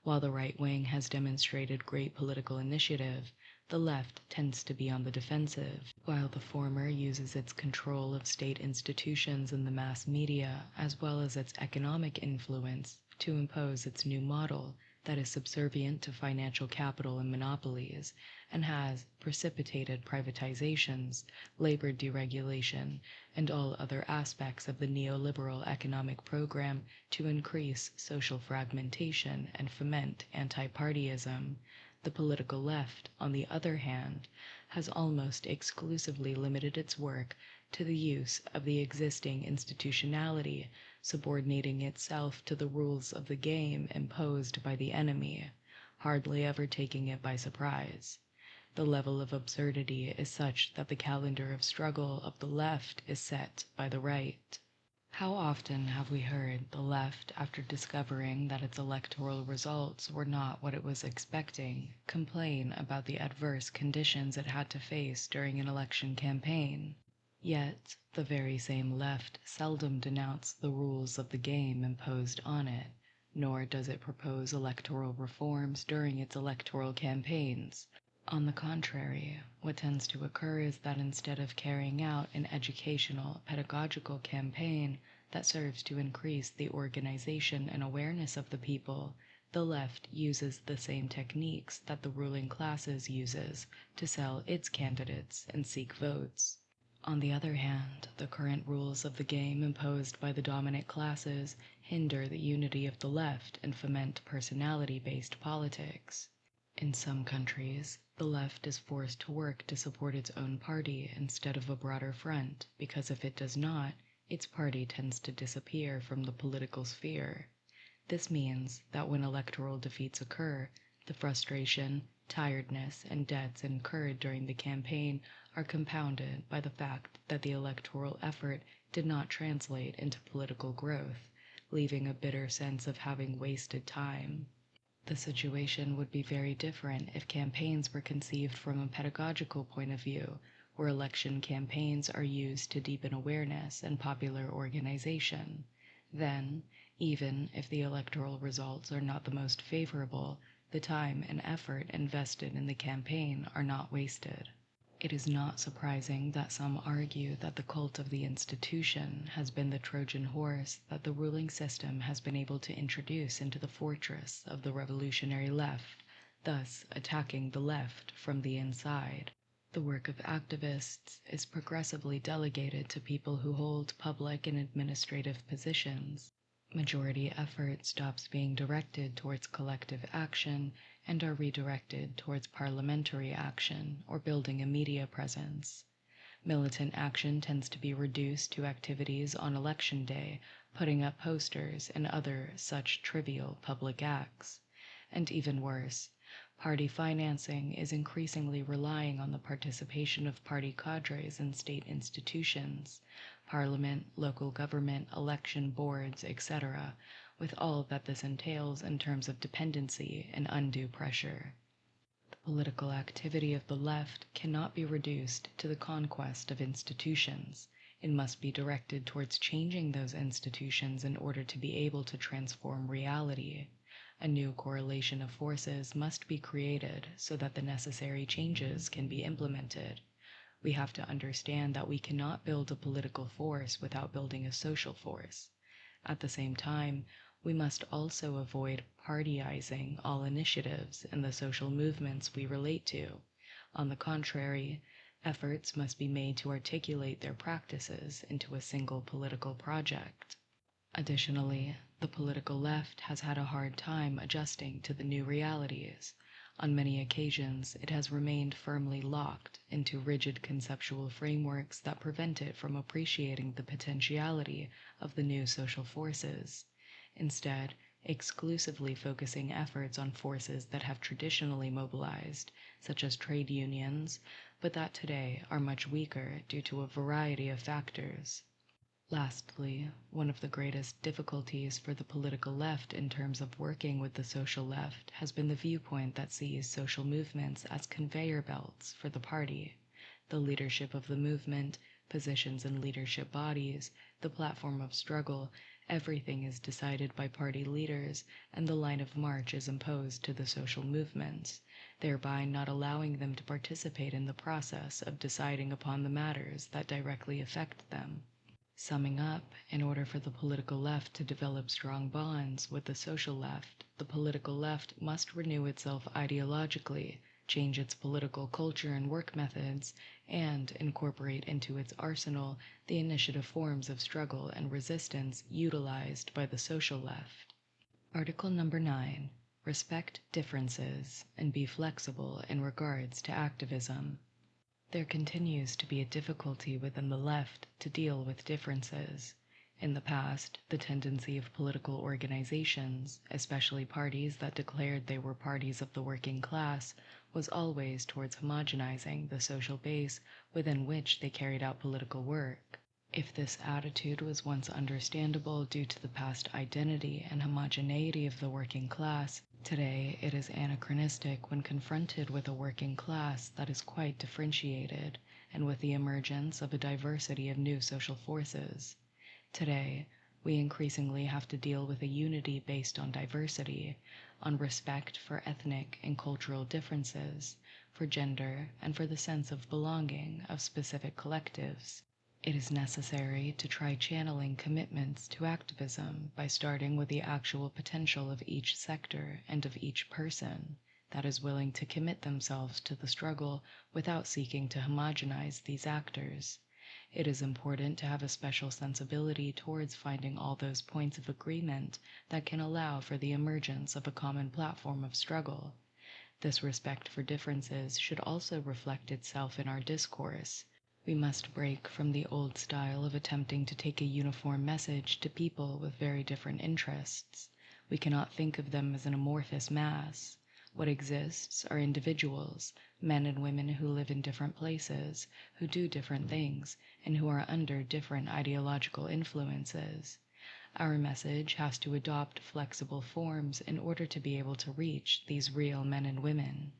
Speaker 1: While the right wing has demonstrated great political initiative, the left tends to be on the defensive, while the former uses its control of state institutions and the mass media, as well as its economic influence, to impose its new model that is subservient to financial capital and monopolies, and has precipitated privatizations, labor deregulation, and all other aspects of the neoliberal economic program to increase social fragmentation and foment anti-partyism. The political left, on the other hand, has almost exclusively limited its work to the use of the existing institutionality, subordinating itself to the rules of the game imposed by the enemy, hardly ever taking it by surprise. The level of absurdity is such that the calendar of struggle of the left is set by the right. How often have we heard the left, after discovering that its electoral results were not what it was expecting, complain about the adverse conditions it had to face during an election campaign? Yet, the very same left seldom denounce the rules of the game imposed on it, nor does it propose electoral reforms during its electoral campaigns. On the contrary, what tends to occur is that instead of carrying out an educational, pedagogical campaign that serves to increase the organization and awareness of the people, the left uses the same techniques that the ruling classes uses to sell its candidates and seek votes. On the other hand, the current rules of the game imposed by the dominant classes hinder the unity of the left and foment personality-based politics. In some countries, the left is forced to work to support its own party instead of a broader front, because if it does not, its party tends to disappear from the political sphere. This means that when electoral defeats occur, the frustration, tiredness, and debts incurred during the campaign are compounded by the fact that the electoral effort did not translate into political growth, leaving a bitter sense of having wasted time. The situation would be very different if campaigns were conceived from a pedagogical point of view, where election campaigns are used to deepen awareness and popular organization. Then, even if the electoral results are not the most favorable, the time and effort invested in the campaign are not wasted. It is not surprising that some argue that the cult of the institution has been the Trojan horse that the ruling system has been able to introduce into the fortress of the revolutionary left, thus attacking the left from the inside. The work of activists is progressively delegated to people who hold public and administrative positions. Majority effort stops being directed towards collective action and are redirected towards parliamentary action or building a media presence. Militant action tends to be reduced to activities on election day, putting up posters and other such trivial public acts. And even worse, party financing is increasingly relying on the participation of party cadres in state institutions, parliament, local government, election boards, etc., with all that this entails in terms of dependency and undue pressure. The political activity of the left cannot be reduced to the conquest of institutions. It must be directed towards changing those institutions in order to be able to transform reality. A new correlation of forces must be created so that the necessary changes can be implemented. We have to understand that we cannot build a political force without building a social force. At the same time, we must also avoid partyizing all initiatives in the social movements we relate to. On the contrary, efforts must be made to articulate their practices into a single political project. Additionally, the political left has had a hard time adjusting to the new realities. On many occasions, it has remained firmly locked into rigid conceptual frameworks that prevent it from appreciating the potentiality of the new social forces. Instead, exclusively focusing efforts on forces that have traditionally mobilized, such as trade unions, but that today are much weaker due to a variety of factors. Lastly, one of the greatest difficulties for the political left in terms of working with the social left has been the viewpoint that sees social movements as conveyor belts for the party. The leadership of the movement, positions in leadership bodies, the platform of struggle, everything is decided by party leaders, and the line of march is imposed to the social movements, thereby not allowing them to participate in the process of deciding upon the matters that directly affect them. Summing up, in order for the political left to develop strong bonds with the social left, the political left must renew itself ideologically, change its political culture and work methods, and incorporate into its arsenal the initiative forms of struggle and resistance utilized by the social left. Article number 9. Respect differences and be flexible in regards to activism. There continues to be a difficulty within the left to deal with differences. In the past, the tendency of political organizations, especially parties that declared they were parties of the working class, was always towards homogenizing the social base within which they carried out political work. If this attitude was once understandable due to the past identity and homogeneity of the working class, today it is anachronistic when confronted with a working class that is quite differentiated, and with the emergence of a diversity of new social forces. Today, we increasingly have to deal with a unity based on diversity, on respect for ethnic and cultural differences, for gender, and for the sense of belonging of specific collectives. It is necessary to try channeling commitments to activism by starting with the actual potential of each sector and of each person that is willing to commit themselves to the struggle without seeking to homogenize these actors. It is important to have a special sensibility towards finding all those points of agreement that can allow for the emergence of a common platform of struggle. This respect for differences should also reflect itself in our discourse. We must break from the old style of attempting to take a uniform message to people with very different interests. We cannot think of them as an amorphous mass. What exists are individuals, men and women who live in different places, who do different things, and who are under different ideological influences. Our message has to adopt flexible forms in order to be able to reach these real men and women.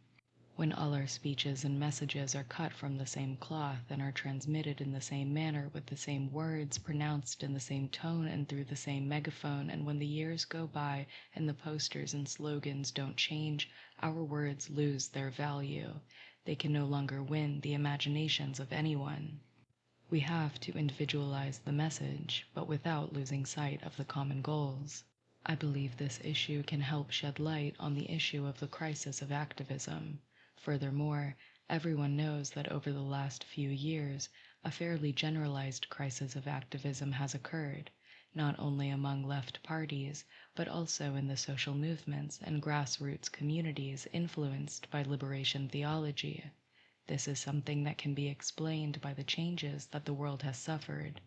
Speaker 1: When all our speeches and messages are cut from the same cloth and are transmitted in the same manner with the same words pronounced in the same tone and through the same megaphone, and when the years go by and the posters and slogans don't change, our words lose their value. They can no longer win the imaginations of anyone. We have to individualize the message, but without losing sight of the common goals. I believe this issue can help shed light on the issue of the crisis of activism. Furthermore, everyone knows that over the last few years, a fairly generalized crisis of activism has occurred, not only among left parties, but also in the social movements and grassroots communities influenced by liberation theology. This is something that can be explained by the changes that the world has suffered.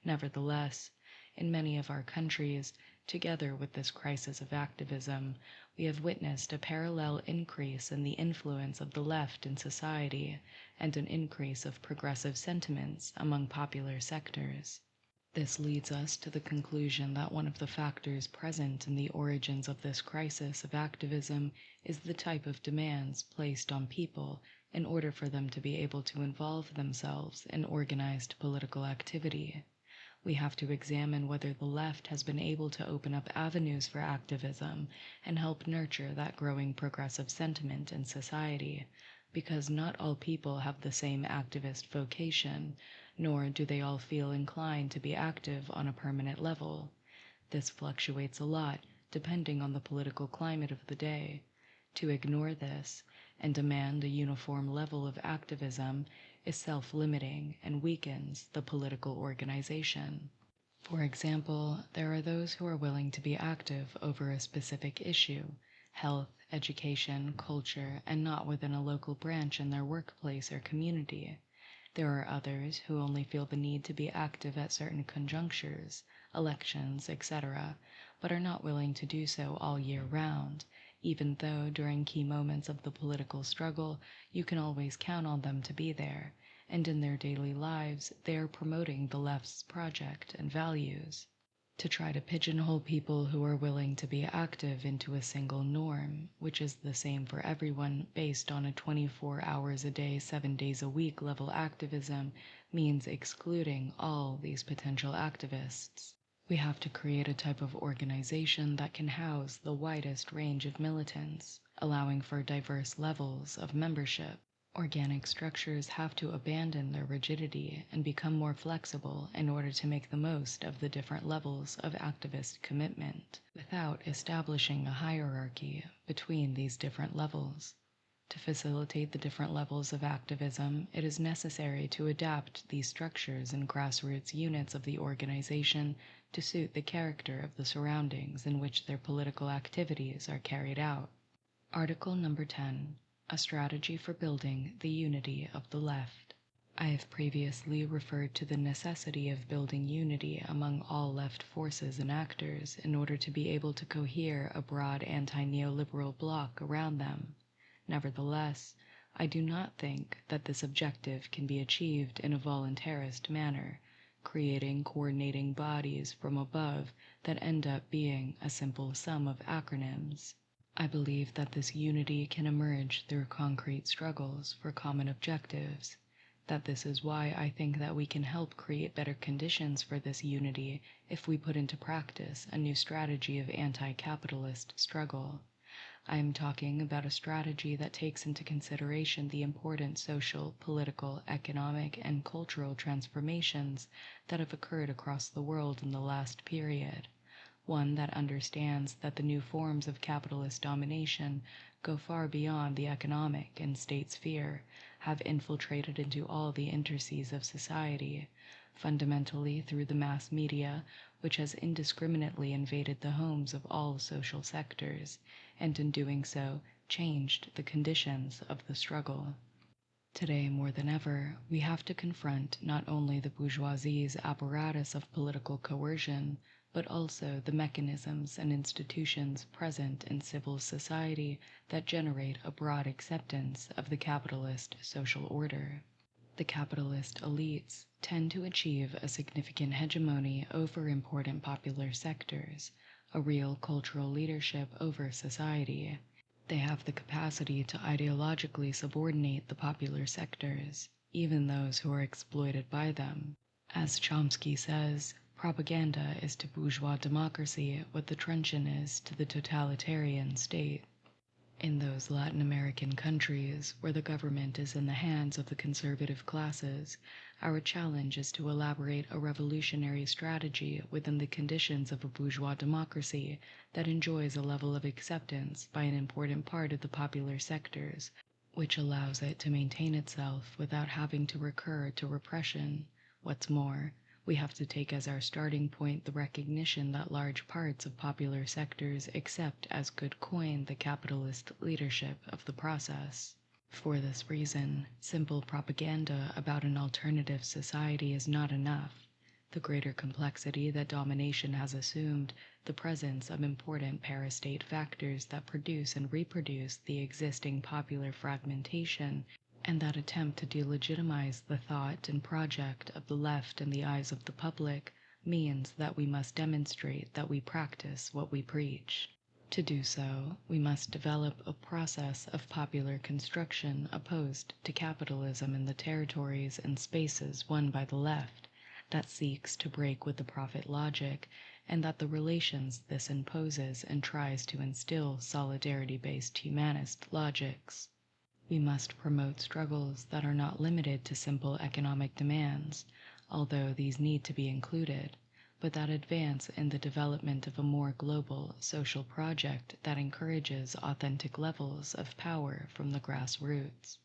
Speaker 1: Nevertheless, in many of our countries, together with this crisis of activism, we have witnessed a parallel increase in the influence of the left in society and an increase of progressive sentiments among popular sectors. This leads us to the conclusion that one of the factors present in the origins of this crisis of activism is the type of demands placed on people in order for them to be able to involve themselves in organized political activity. We have to examine whether the left has been able to open up avenues for activism and help nurture that growing progressive sentiment in society, because not all people have the same activist vocation, nor do they all feel inclined to be active on a permanent level. This fluctuates a lot depending on the political climate of the day. To ignore this and demand a uniform level of activism is self-limiting and weakens the political organization. For example, there are those who are willing to be active over a specific issue, health, education, culture, and not within a local branch in their workplace or community. There are others who only feel the need to be active at certain conjunctures, elections, etc., but are not willing to do so all year round, even though during key moments of the political struggle you can always count on them to be there, and in their daily lives they are promoting the left's project and values. To try to pigeonhole people who are willing to be active into a single norm, which is the same for everyone based on a 24 hours a day, 7 days a week level activism, means excluding all these potential activists. We have to create a type of organization that can house the widest range of militants, allowing for diverse levels of membership. Organic structures have to abandon their rigidity and become more flexible in order to make the most of the different levels of activist commitment, without establishing a hierarchy between these different levels. To facilitate the different levels of activism, it is necessary to adapt these structures and grassroots units of the organization to suit the character of the surroundings in which their political activities are carried out. Article number 10. A strategy for building the unity of the left. I have previously referred to the necessity of building unity among all left forces and actors in order to be able to cohere a broad anti-neoliberal bloc around them. Nevertheless, I do not think that this objective can be achieved in a voluntarist manner, creating coordinating bodies from above that end up being a simple sum of acronyms. I believe that this unity can emerge through concrete struggles for common objectives, that this is why I think that we can help create better conditions for this unity if we put into practice a new strategy of anti-capitalist struggle. I am talking about a strategy that takes into consideration the important social, political, economic, and cultural transformations that have occurred across the world in the last period. One that understands that the new forms of capitalist domination go far beyond the economic and state sphere, have infiltrated into all the interstices of society, fundamentally through the mass media, which has indiscriminately invaded the homes of all social sectors, and in doing so changed the conditions of the struggle. Today, more than ever, we have to confront not only the bourgeoisie's apparatus of political coercion, but also the mechanisms and institutions present in civil society that generate a broad acceptance of the capitalist social order. The capitalist elites tend to achieve a significant hegemony over important popular sectors, a real cultural leadership over society. They have the capacity to ideologically subordinate the popular sectors, even those who are exploited by them. As Chomsky says, propaganda is to bourgeois democracy what the truncheon is to the totalitarian state. In those Latin American countries where the government is in the hands of the conservative classes, our challenge is to elaborate a revolutionary strategy within the conditions of a bourgeois democracy that enjoys a level of acceptance by an important part of the popular sectors, which allows it to maintain itself without having to recur to repression. What's more, we have to take as our starting point the recognition that large parts of popular sectors accept as good coin the capitalist leadership of the process. For this reason, simple propaganda about an alternative society is not enough. The greater complexity that domination has assumed, the presence of important parastate factors that produce and reproduce the existing popular fragmentation, and that attempt to delegitimize the thought and project of the left in the eyes of the public, means that we must demonstrate that we practice what we preach. To do so, we must develop a process of popular construction opposed to capitalism in the territories and spaces won by the left, that seeks to break with the profit logic, and that the relations this imposes and tries to instill solidarity-based humanist logics. We must promote struggles that are not limited to simple economic demands, although these need to be included, but that advance in the development of a more global social project that encourages authentic levels of power from the grassroots.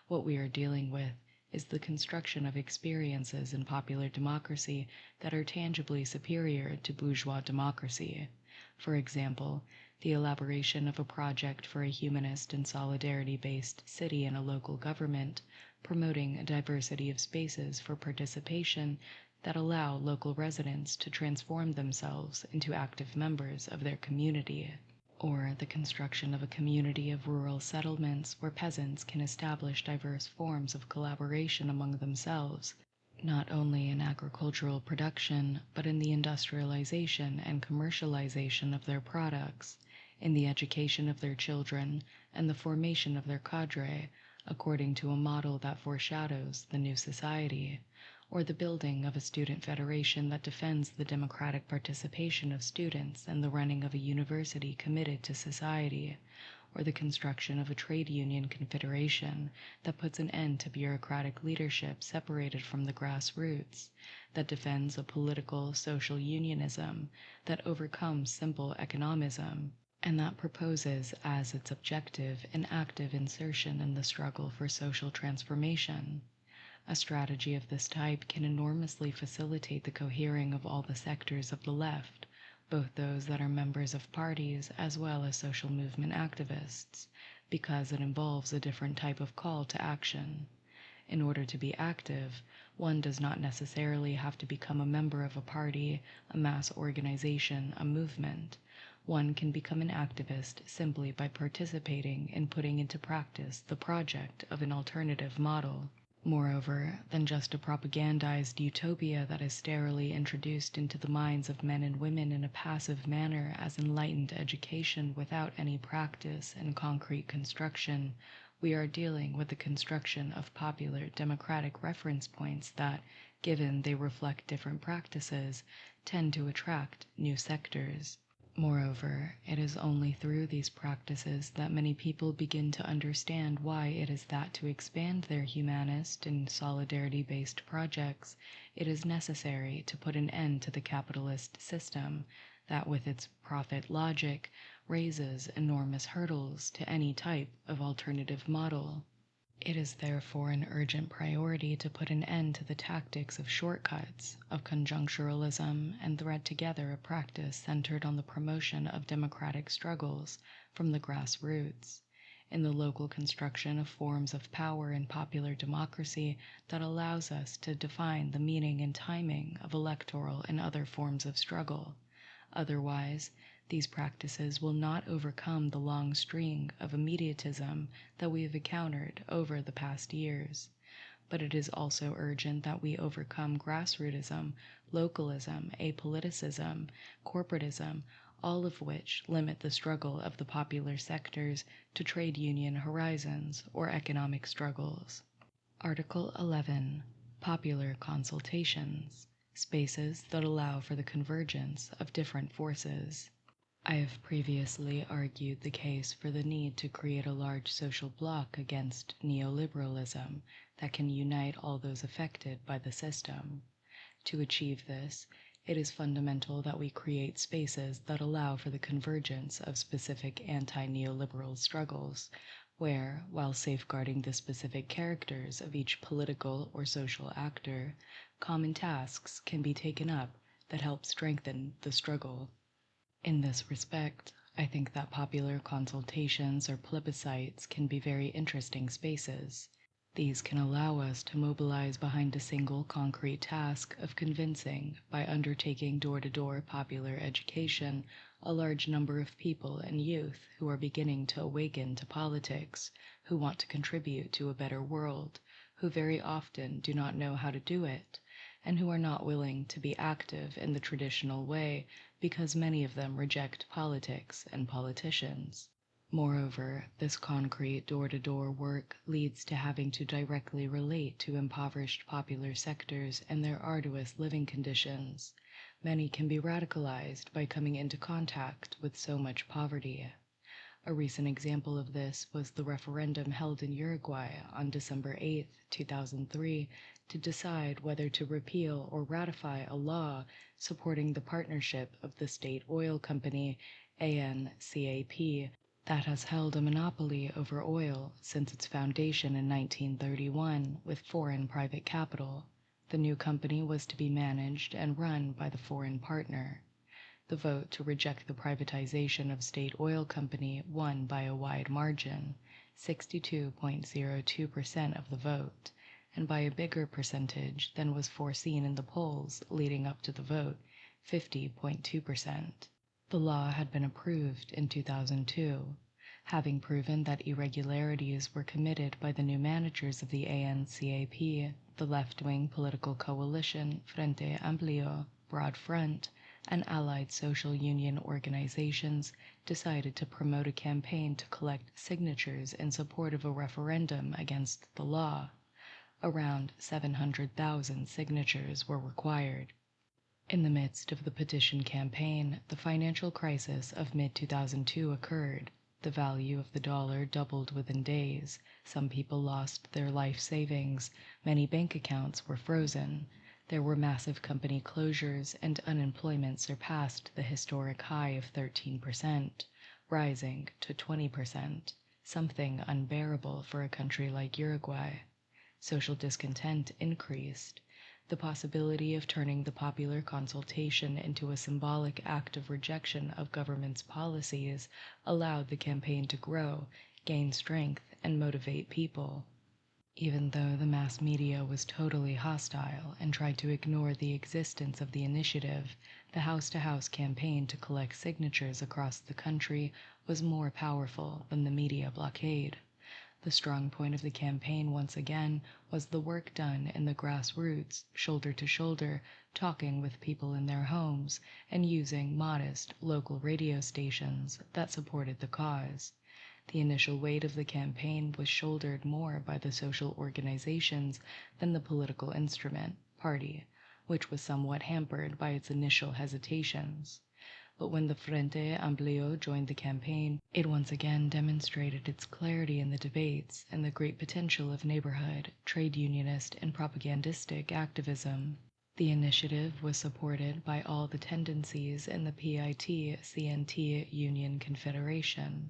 Speaker 1: What we are dealing with is the construction of experiences in popular democracy that are tangibly superior to bourgeois democracy. For example, the elaboration of a project for a humanist and solidarity-based city in a local government, promoting a diversity of spaces for participation that allow local residents to transform themselves into active members of their community. or the construction of a community of rural settlements where peasants can establish diverse forms of collaboration among themselves, not only in agricultural production, but in the industrialization and commercialization of their products, in the education of their children, and the formation of their cadre, according to a model that foreshadows the new society, or the building of a student federation that defends the democratic participation of students and the running of a university committed to society, or the construction of a trade union confederation that puts an end to bureaucratic leadership separated from the grassroots, that defends a political social unionism that overcomes simple economism, and that proposes as its objective an active insertion in the struggle for social transformation. A strategy of this type can enormously facilitate the cohering of all the sectors of the left, both those that are members of parties as well as social movement activists, because it involves a different type of call to action. In order to be active, one does not necessarily have to become a member of a party, a mass organization, a movement. One can become an activist simply by participating in putting into practice the project of an alternative model. Moreover, than just a propagandized utopia that is sterilely introduced into the minds of men and women in a passive manner as enlightened education without any practice and concrete construction, we are dealing with the construction of popular democratic reference points that, given they reflect different practices, tend to attract new sectors. Moreover, it is only through these practices that many people begin to understand why it is that to expand their humanist and solidarity-based projects, it is necessary to put an end to the capitalist system that, with its profit logic, raises enormous hurdles to any type of alternative model. It is therefore an urgent priority to put an end to the tactics of shortcuts, of conjuncturalism, and thread together a practice centered on the promotion of democratic struggles from the grassroots, in the local construction of forms of power in popular democracy that allows us to define the meaning and timing of electoral and other forms of struggle. Otherwise, these practices will not overcome the long string of immediatism that we have encountered over the past years. But it is also urgent that we overcome grassrootism, localism, apoliticism, corporatism, all of which limit the struggle of the popular sectors to trade union horizons or economic struggles. Article 11. Popular Consultations. Spaces that allow for the convergence of different forces. I have previously argued the case for the need to create a large social bloc against neoliberalism that can unite all those affected by the system. To achieve this, it is fundamental that we create spaces that allow for the convergence of specific anti-neoliberal struggles, where, while safeguarding the specific characters of each political or social actor, common tasks can be taken up that help strengthen the struggle. In this respect, I think that popular consultations or plebiscites can be very interesting spaces. These can allow us to mobilize behind a single concrete task of convincing, by undertaking door-to-door popular education, a large number of people and youth who are beginning to awaken to politics, who want to contribute to a better world, who very often do not know how to do it, and who are not willing to be active in the traditional way because many of them reject politics and politicians. Moreover, this concrete door-to-door work leads to having to directly relate to impoverished popular sectors and their arduous living conditions. Many can be radicalized by coming into contact with so much poverty. A recent example of this was the referendum held in Uruguay on December 8, 2003, to decide whether to repeal or ratify a law supporting the partnership of the state oil company ANCAP that has held a monopoly over oil since its foundation in 1931 with foreign private capital. The new company was to be managed and run by the foreign partner. The vote to reject the privatization of state oil company won by a wide margin, 62.02% of the vote, and by a bigger percentage than was foreseen in the polls leading up to the vote, 50.2%. The law had been approved in 2002, having proven that irregularities were committed by the new managers of the ANCAP, the left-wing political coalition Frente Amplio, Broad Front, and allied social union organizations decided to promote a campaign to collect signatures in support of a referendum against the law. Around 700,000 signatures were required. In the midst of the petition campaign, the financial crisis of mid-2002 occurred. The value of the dollar doubled within days. Some people lost their life savings. Many bank accounts were frozen. There were massive company closures, and unemployment surpassed the historic high of 13%, rising to 20%, something unbearable for a country like Uruguay. Social discontent increased. The possibility of turning the popular consultation into a symbolic act of rejection of government's policies allowed the campaign to grow, gain strength, and motivate people. Even though the mass media was totally hostile and tried to ignore the existence of the initiative, the house-to-house campaign to collect signatures across the country was more powerful than the media blockade. The strong point of the campaign once again was the work done in the grassroots, shoulder to shoulder, talking with people in their homes, and using modest local radio stations that supported the cause. The initial weight of the campaign was shouldered more by the social organizations than the political instrument, party, which was somewhat hampered by its initial hesitations. But when the Frente Amplio joined the campaign, it once again demonstrated its clarity in the debates and the great potential of neighborhood, trade unionist, and propagandistic activism. The initiative was supported by all the tendencies in the PIT-CNT Union Confederation,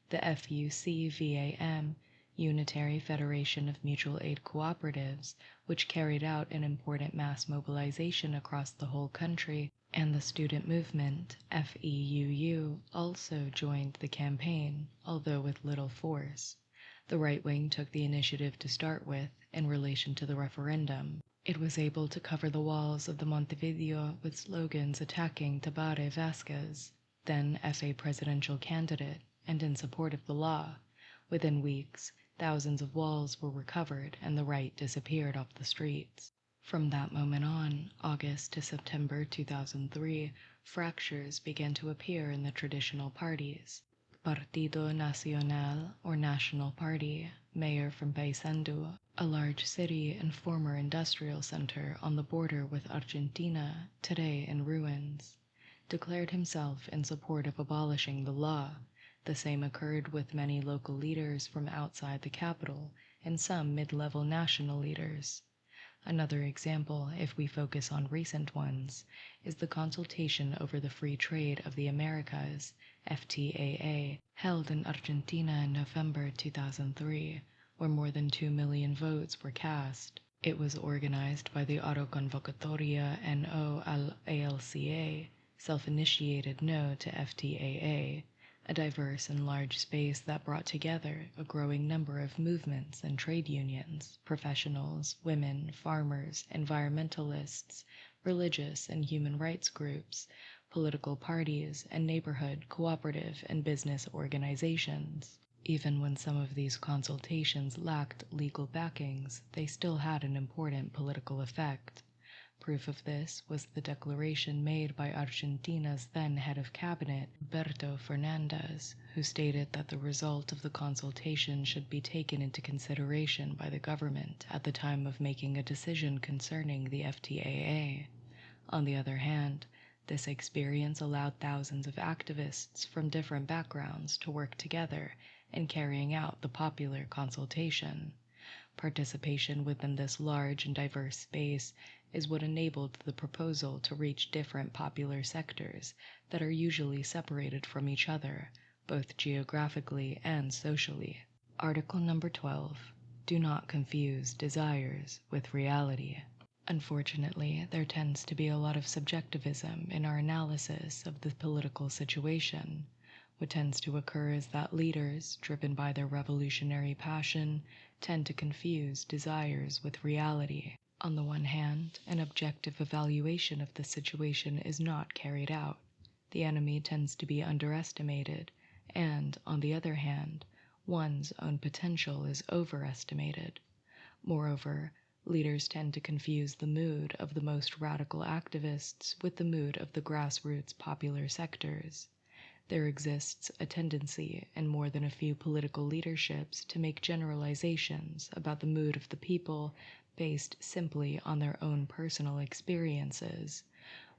Speaker 1: the FUCVAM, Unitary Federation of Mutual Aid Cooperatives, which carried out an important mass mobilization across the whole country, and the student movement, FEUU, also joined the campaign, although with little force. The right wing took the initiative to start with in relation to the referendum. It was able to cover the walls of the Montevideo with slogans attacking Tabare Vázquez, then FA presidential candidate, and in support of the law. Within weeks, thousands of walls were recovered and the right disappeared off the streets. From that moment on, August to September 2003, fractures began to appear in the traditional parties. Partido Nacional, or National Party, mayor from Paysandú, a large city and former industrial center on the border with Argentina, today in ruins, declared himself in support of abolishing the law. The same occurred with many local leaders from outside the capital and some mid-level national leaders. Another example, if we focus on recent ones, is the Consultation over the Free Trade of the Americas, FTAA, held in Argentina in November 2003, where more than 2 million votes were cast. It was organized by the Autoconvocatoria No al ALCA, self-initiated No to FTAA, a diverse and large space that brought together a growing number of movements and trade unions, professionals, women, farmers, environmentalists, religious and human rights groups, political parties, and neighborhood, cooperative, and business organizations. Even when some of these consultations lacked legal backings, they still had an important political effect. Proof of this was the declaration made by Argentina's then head of cabinet, Alberto Fernandez, who stated that the result of the consultation should be taken into consideration by the government at the time of making a decision concerning the FTAA. On the other hand, this experience allowed thousands of activists from different backgrounds to work together in carrying out the popular consultation. Participation within this large and diverse space is what enabled the proposal to reach different popular sectors that are usually separated from each other, both geographically and socially. Article number 12. Do not confuse desires with reality. Unfortunately, there tends to be a lot of subjectivism in our analysis of the political situation. What tends to occur is that leaders, driven by their revolutionary passion, tend to confuse desires with reality. On the one hand, an objective evaluation of the situation is not carried out. the enemy tends to be underestimated, and, on the other hand, one's own potential is overestimated. Moreover, leaders tend to confuse the mood of the most radical activists with the mood of the grassroots popular sectors. There exists a tendency in more than a few political leaderships to make generalizations about the mood of the people based simply on their own personal experiences,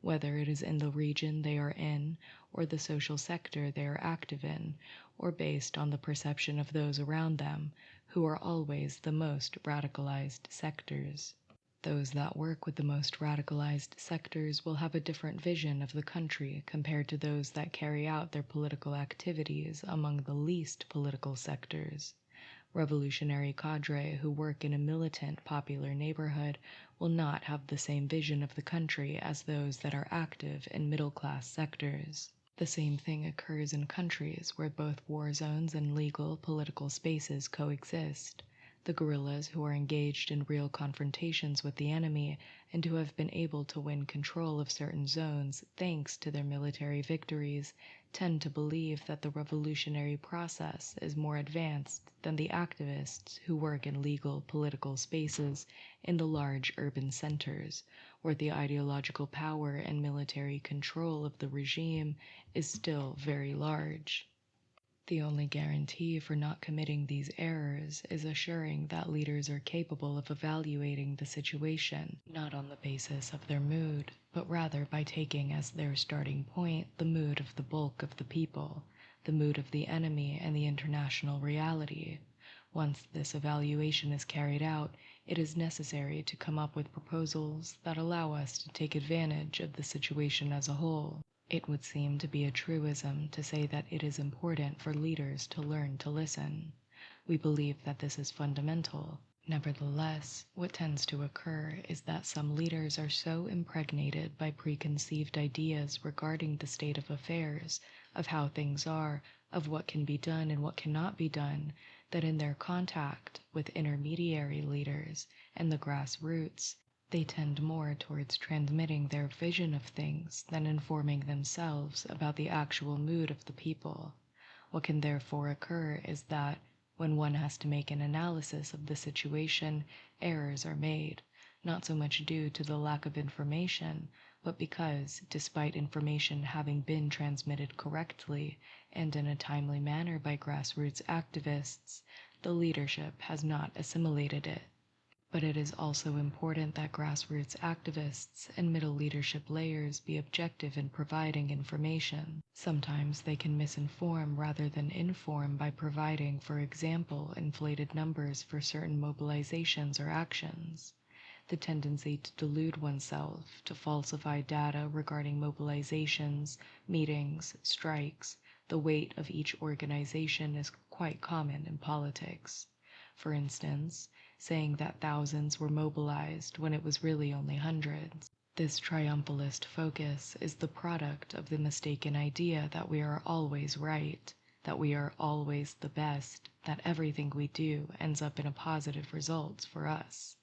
Speaker 1: whether it is in the region they are in or the social sector they are active in, or based on the perception of those around them, who are always the most radicalized sectors. Those that work with the most radicalized sectors will have a different vision of the country compared to those that carry out their political activities among the least political sectors. Revolutionary cadre who work in a militant popular neighborhood will not have the same vision of the country as those that are active in middle-class sectors. The same thing occurs in countries where both war zones and legal political spaces coexist. The guerrillas who are engaged in real confrontations with the enemy and who have been able to win control of certain zones thanks to their military victories tend to believe that the revolutionary process is more advanced than the activists who work in legal political spaces in the large urban centers, where the ideological power and military control of the regime is still very large. The only guarantee for not committing these errors is assuring that leaders are capable of evaluating the situation, not on the basis of their mood, but rather by taking as their starting point the mood of the bulk of the people, the mood of the enemy and the international reality. Once this evaluation is carried out, it is necessary to come up with proposals that allow us to take advantage of the situation as a whole. It would seem to be a truism to say that it is important for leaders to learn to listen. We believe that this is fundamental. Nevertheless, what tends to occur is that some leaders are so impregnated by preconceived ideas regarding the state of affairs, of how things are, of what can be done and what cannot be done, that in their contact with intermediary leaders and the grassroots, they tend more towards transmitting their vision of things than informing themselves about the actual mood of the people. What can therefore occur is that, when one has to make an analysis of the situation, errors are made, not so much due to the lack of information, but because, despite information having been transmitted correctly and in a timely manner by grassroots activists, the leadership has not assimilated it. But it is also important that grassroots activists and middle leadership layers be objective in providing information. Sometimes they can misinform rather than inform by providing, for example, inflated numbers for certain mobilizations or actions. The tendency to delude oneself, to falsify data regarding mobilizations, meetings, strikes, the weight of each organization is quite common in politics. For instance, saying that thousands were mobilized when it was really only hundreds. This triumphalist focus is the product of the mistaken idea that we are always right, that we are always the best, that everything we do ends up in a positive result for us.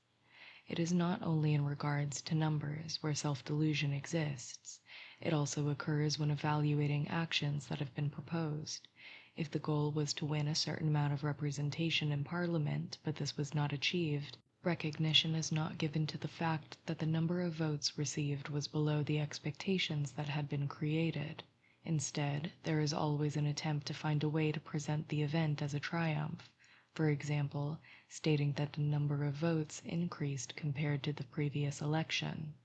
Speaker 1: It is not only in regards to numbers where self-delusion exists. It also occurs when evaluating actions that have been proposed. If the goal was to win a certain amount of representation in Parliament, but this was not achieved, recognition is not given to the fact that the number of votes received was below the expectations that had been created. Instead, there is always an attempt to find a way to present the event as a triumph. For example, stating that the number of votes increased compared to the previous election.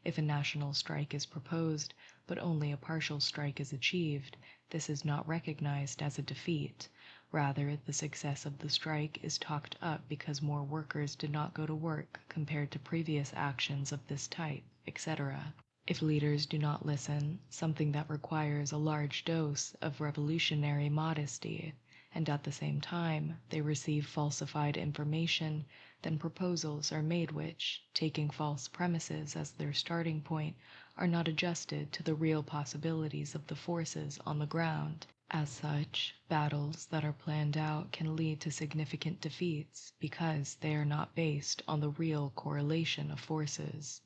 Speaker 1: If a national strike is proposed, but only a partial strike is achieved, this is not recognized as a defeat. Rather, the success of the strike is talked up because more workers did not go to work compared to previous actions of this type, etc. If leaders do not listen, something that requires a large dose of revolutionary modesty, and at the same time they receive falsified information, then proposals are made which, taking false premises as their starting point, are not adjusted to the real possibilities of the forces on the ground. As such, battles that are planned out can lead to significant defeats because they are not based on the real correlation of forces.